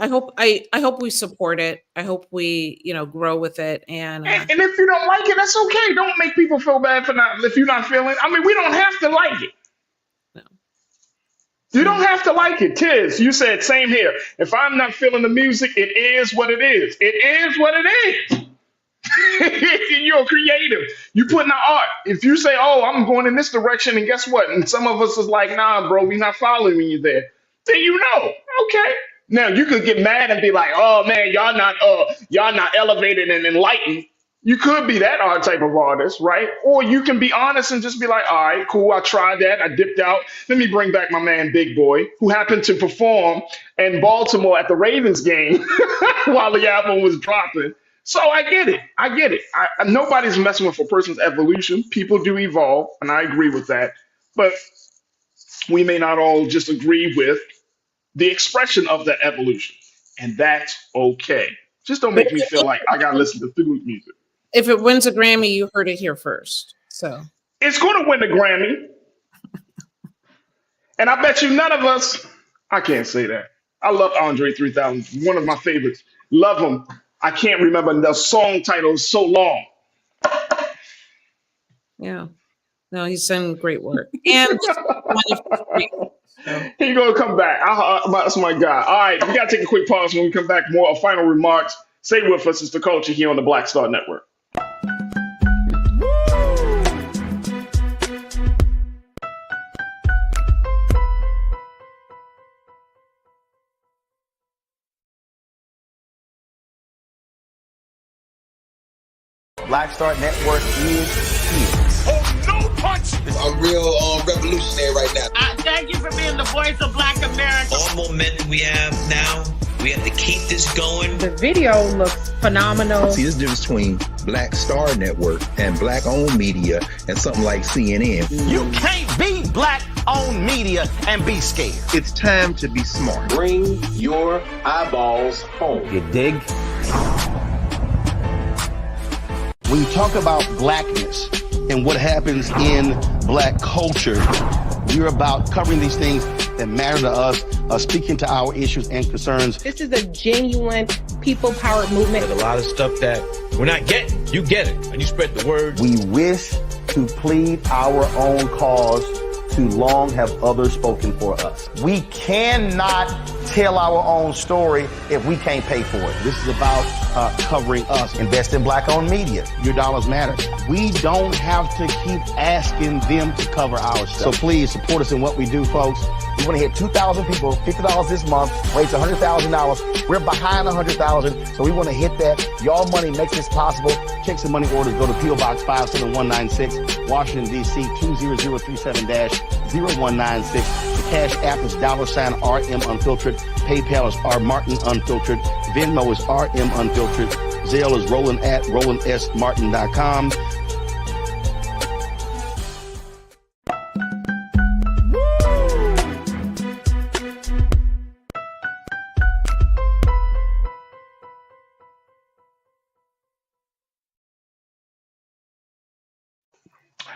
hope we support it. I hope we, grow with it. And if you don't like it, that's okay. Don't make people feel bad if you're not feeling. I mean, we don't have to like it. You don't have to like it, Tiz. You said same here. If I'm not feeling the music, it is what it is. It is what it is. You're creative. You put in the art. If you say, "Oh, I'm going in this direction," and guess what? And some of us is like, "Nah, bro, we're not following you there." Then okay. Now you could get mad and be like, "Oh man, y'all not elevated and enlightened." You could be that odd type of artist, right? Or you can be honest and just be like, all right, cool, I tried that, I dipped out. Let me bring back my man Big Boy, who happened to perform in Baltimore at the Ravens game while the album was dropping. So I get it. I get it. Nobody's messing with a person's evolution. People do evolve, and I agree with that. But we may not all just agree with the expression of that evolution, and that's okay. Just don't make me feel like I gotta listen to flute music. If it wins a Grammy, you heard it here first. So It's going to win the Grammy, and I bet you none of us. I can't say that. I love Andre 3000, one of my favorites. Love him. I can't remember the song title is so long. yeah, no, he's done great work, and He gonna come back. That's my guy. All right, we gotta take a quick pause. When we come back, more final remarks. Stay with us. It's the culture here on the Black Star Network. Black Star Network is here. Oh, no punch! I'm real revolutionary right now. Thank you for being the voice of Black America. All momentum we have now, we have to keep this going. The video looks phenomenal. See, there's a difference between Black Star Network and black-owned media and something like CNN. You can't be black-owned media and be scared. It's time to be smart. Bring your eyeballs home. You dig? When you talk about blackness and what happens in black culture, we're about covering these things that matter to us, speaking to our issues and concerns. This is a genuine people-powered movement. There's a lot of stuff that we're not getting. You get it, and you spread the word. We wish to plead our own cause. Too long have others spoken for us. We cannot tell our own story if we can't pay for it. This is about covering us. Invest in black-owned media. Your dollars matter. We don't have to keep asking them to cover our stuff. So please support us in what we do, folks. We want to hit 2,000 people, $50 this month, raise $100,000. We're behind 100,000, so we want to hit that. Y'all money makes this possible. Checks and money orders go to P.O. Box 57196, Washington, D.C. 20037-0196. The Cash App is $RM Unfiltered. PayPal is R Martin Unfiltered. Venmo is RM Unfiltered. Zelle is Roland at RolandSMartin.com.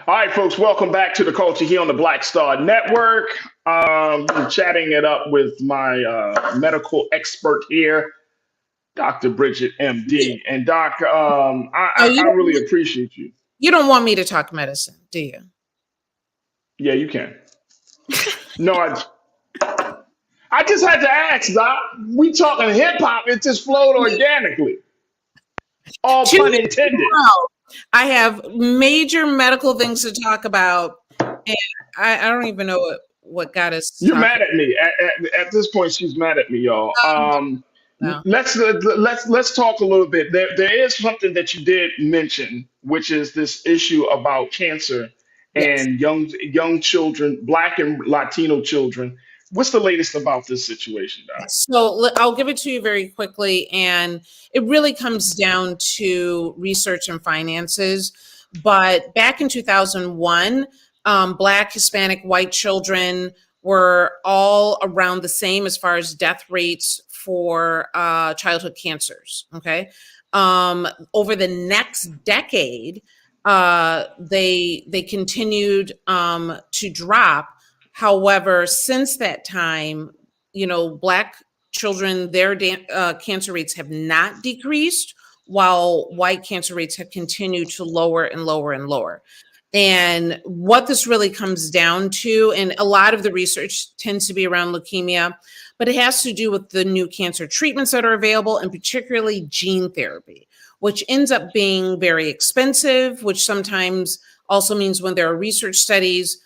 All right, folks, welcome back to the culture here on the Black Star Network. I'm chatting it up with my medical expert here, Dr. Bridget, MD. And Doc, I really appreciate you. You don't want me to talk medicine, do you? Yeah, you can. No, I just had to ask, Doc. We talking hip hop, it just flowed organically. All pun intended. I have major medical things to talk about, and I don't even know what got us. You're mad at me. At this point, she's mad at me, y'all. No. Let's talk a little bit. There is something that you did mention, which is this issue about cancer and young children, Black and Latino children. What's the latest about this situation, Doc? So I'll give it to you very quickly. And it really comes down to research and finances. But back in 2001, Black, Hispanic, white children were all around the same as far as death rates for childhood cancers. Okay. Over the next decade, they continued to drop. However, since that time, Black children, their cancer rates have not decreased, while white cancer rates have continued to lower and lower and lower. And what this really comes down to, and a lot of the research tends to be around leukemia, but it has to do with the new cancer treatments that are available, and particularly gene therapy, which ends up being very expensive, which sometimes also means when there are research studies,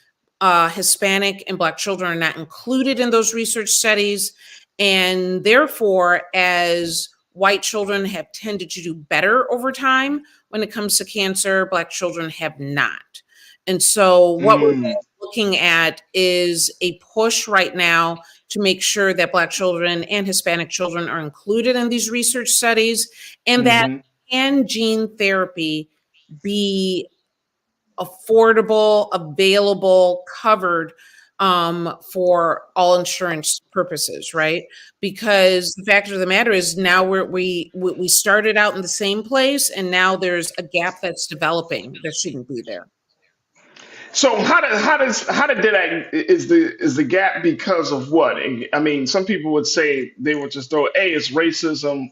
Hispanic and Black children are not included in those research studies. And therefore, as white children have tended to do better over time when it comes to cancer. Black children have not. And so what we're looking at is a push right now to make sure that Black children and Hispanic children are included in these research studies, and that can gene therapy be affordable, available, covered for all insurance purposes, right? Because the fact of the matter is now we started out in the same place, and now there's a gap that's developing that shouldn't be there. So how did that is the gap because of what? I mean, some people would say they would just throw, "Hey, it's racism."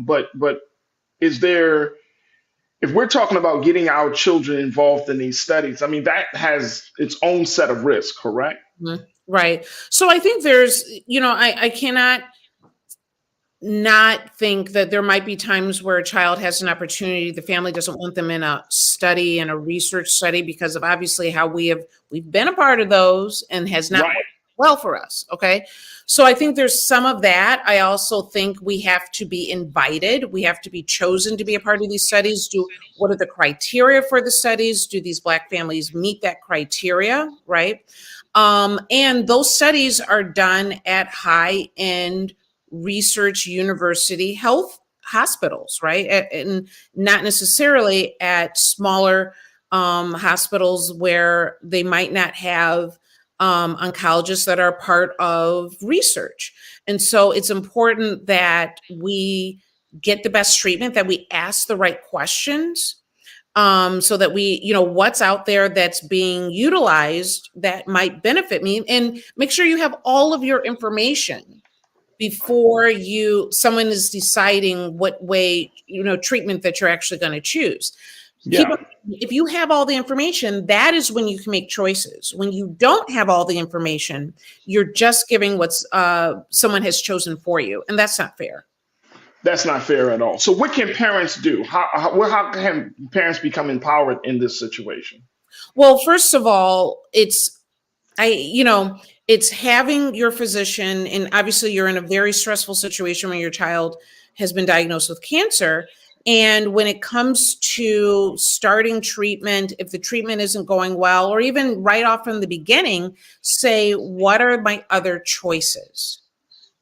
But is there, if we're talking about getting our children involved in these studies, I mean, that has its own set of risks, correct? Right. So I think there's, I cannot not think that there might be times where a child has an opportunity, the family doesn't want them in a study and a research study because of obviously how we've been a part of those and has not worked well for us. Okay. So I think there's some of that. I also think we have to be invited. We have to be chosen to be a part of these studies. What are the criteria for the studies? Do these Black families meet that criteria? Right. And those studies are done at high-end research university health hospitals, right? And not necessarily at smaller hospitals where they might not have oncologists that are part of research. And so it's important that we get the best treatment, that we ask the right questions, so that we, what's out there that's being utilized that might benefit me, and make sure you have all of your information before someone is deciding what way, treatment that you're actually going to choose. If you have all the information, that is when you can make choices. When you don't have all the information, you're just giving what's someone has chosen for you, and that's not fair. That's not fair at all. So what can parents do? How can parents become empowered in this situation? Well, first of all, it's having your physician, and obviously you're in a very stressful situation when your child has been diagnosed with cancer. And when it comes to starting treatment, if the treatment isn't going well, or even right off from the beginning, say, what are my other choices?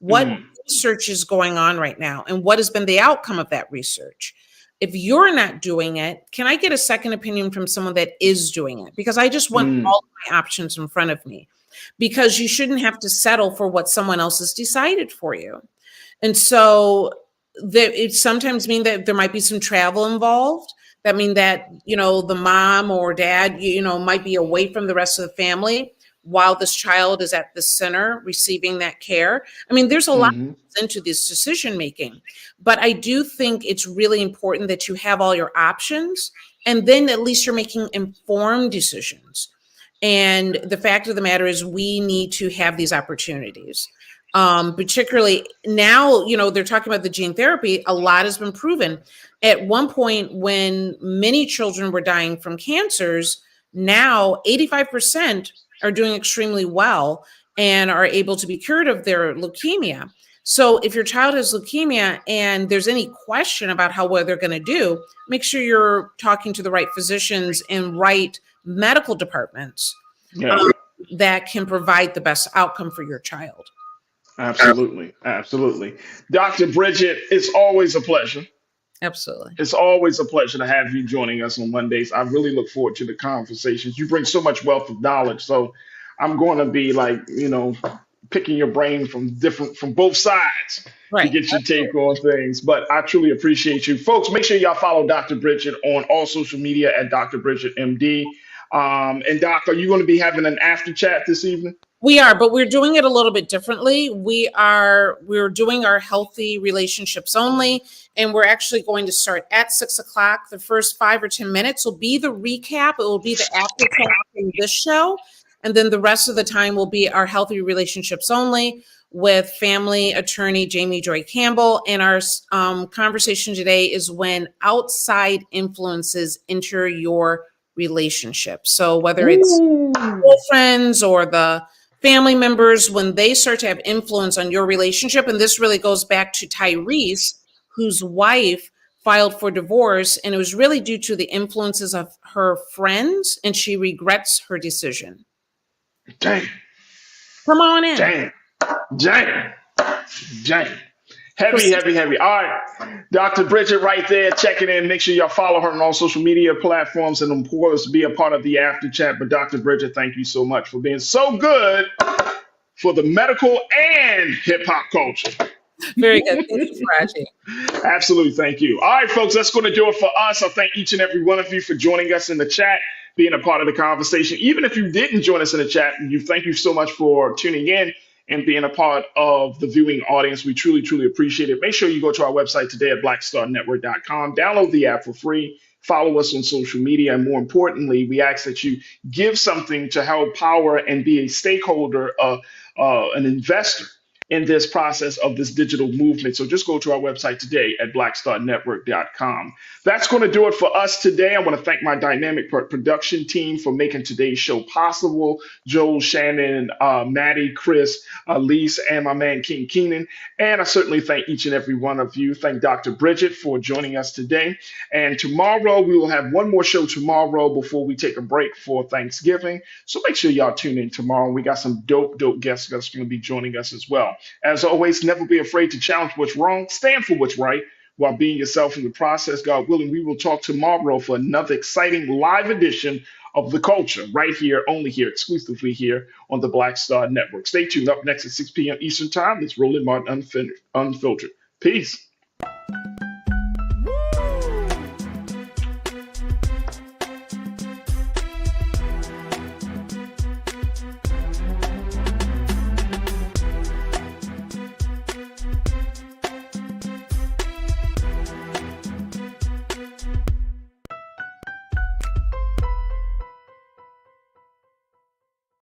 What research is going on right now? And what has been the outcome of that research? If you're not doing it, can I get a second opinion from someone that is doing it? Because I just want all of my options in front of me. Because you shouldn't have to settle for what someone else has decided for you. And so it sometimes means that there might be some travel involved. That means that, the mom or dad, might be away from the rest of the family while this child is at the center receiving that care. I mean, there's a lot that goes into this decision making, but I do think it's really important that you have all your options, and then at least you're making informed decisions. And the fact of the matter is we need to have these opportunities. Particularly now, they're talking about the gene therapy. A lot has been proven. At one point when many children were dying from cancers, now 85% are doing extremely well and are able to be cured of their leukemia. So if your child has leukemia and there's any question about how well they're going to do, make sure you're talking to the right physicians and right medical departments that can provide the best outcome for your child. Absolutely. Absolutely. Dr. Bridget, it's always a pleasure. Absolutely. It's always a pleasure to have you joining us on Mondays. I really look forward to the conversations. You bring so much wealth of knowledge. So I'm going to be picking your brain from both sides to get your take on things. But I truly appreciate you. Folks, make sure y'all follow Dr. Bridget on all social media at Dr. Bridget MD. And Doc, are you going to be having an after chat this evening? We are, but we're doing it a little bit differently. We're doing our healthy relationships only, and we're actually going to start at 6:00. The first 5 or 10 minutes will be the recap. It will be the after talk in this show, and then the rest of the time will be our healthy relationships only with family attorney Jamie Joy Campbell. And our conversation today is when outside influences enter your relationship. So whether it's girlfriends or the family members, when they start to have influence on your relationship, and this really goes back to Tyrese, whose wife filed for divorce, and it was really due to the influences of her friends, and she regrets her decision. Dang. Come on in. Dang. Dang. Dang. Heavy, heavy, heavy. All right. Dr. Bridget right there checking in. Make sure y'all follow her on all social media platforms and, of course, be a part of the after chat. But Dr. Bridget, thank you so much for being so good for the medical and hip hop culture. Very good. Thank you, Farajii. Absolutely. Thank you. All right, folks, that's going to do it for us. I thank each and every one of you for joining us in the chat, being a part of the conversation. Even if you didn't join us in the chat, thank you so much for tuning in and being a part of the viewing audience. We truly, truly appreciate it. Make sure you go to our website today at blackstarnetwork.com. Download the app for free. Follow us on social media. And more importantly, we ask that you give something to help power and be a stakeholder, an investor in this process of this digital movement. So just go to our website today at blackstarnetwork.com. That's going to do it for us today. I want to thank my dynamic production team for making today's show possible. Joel, Shannon, Maddie, Chris, Elise, and my man King Keenan. And I certainly thank each and every one of you. Thank Dr. Bridget for joining us today. And tomorrow, we will have one more show tomorrow before we take a break for Thanksgiving. So make sure y'all tune in tomorrow. We got some dope guests that's going to be joining us as well. As always, never be afraid to challenge what's wrong, stand for what's right while being yourself in the process. God willing, we will talk tomorrow for another exciting live edition of The Culture right here, only here, exclusively here on the Black Star Network. Stay tuned. Up next at 6 p.m. Eastern Time, it's Roland Martin Unfiltered. Peace.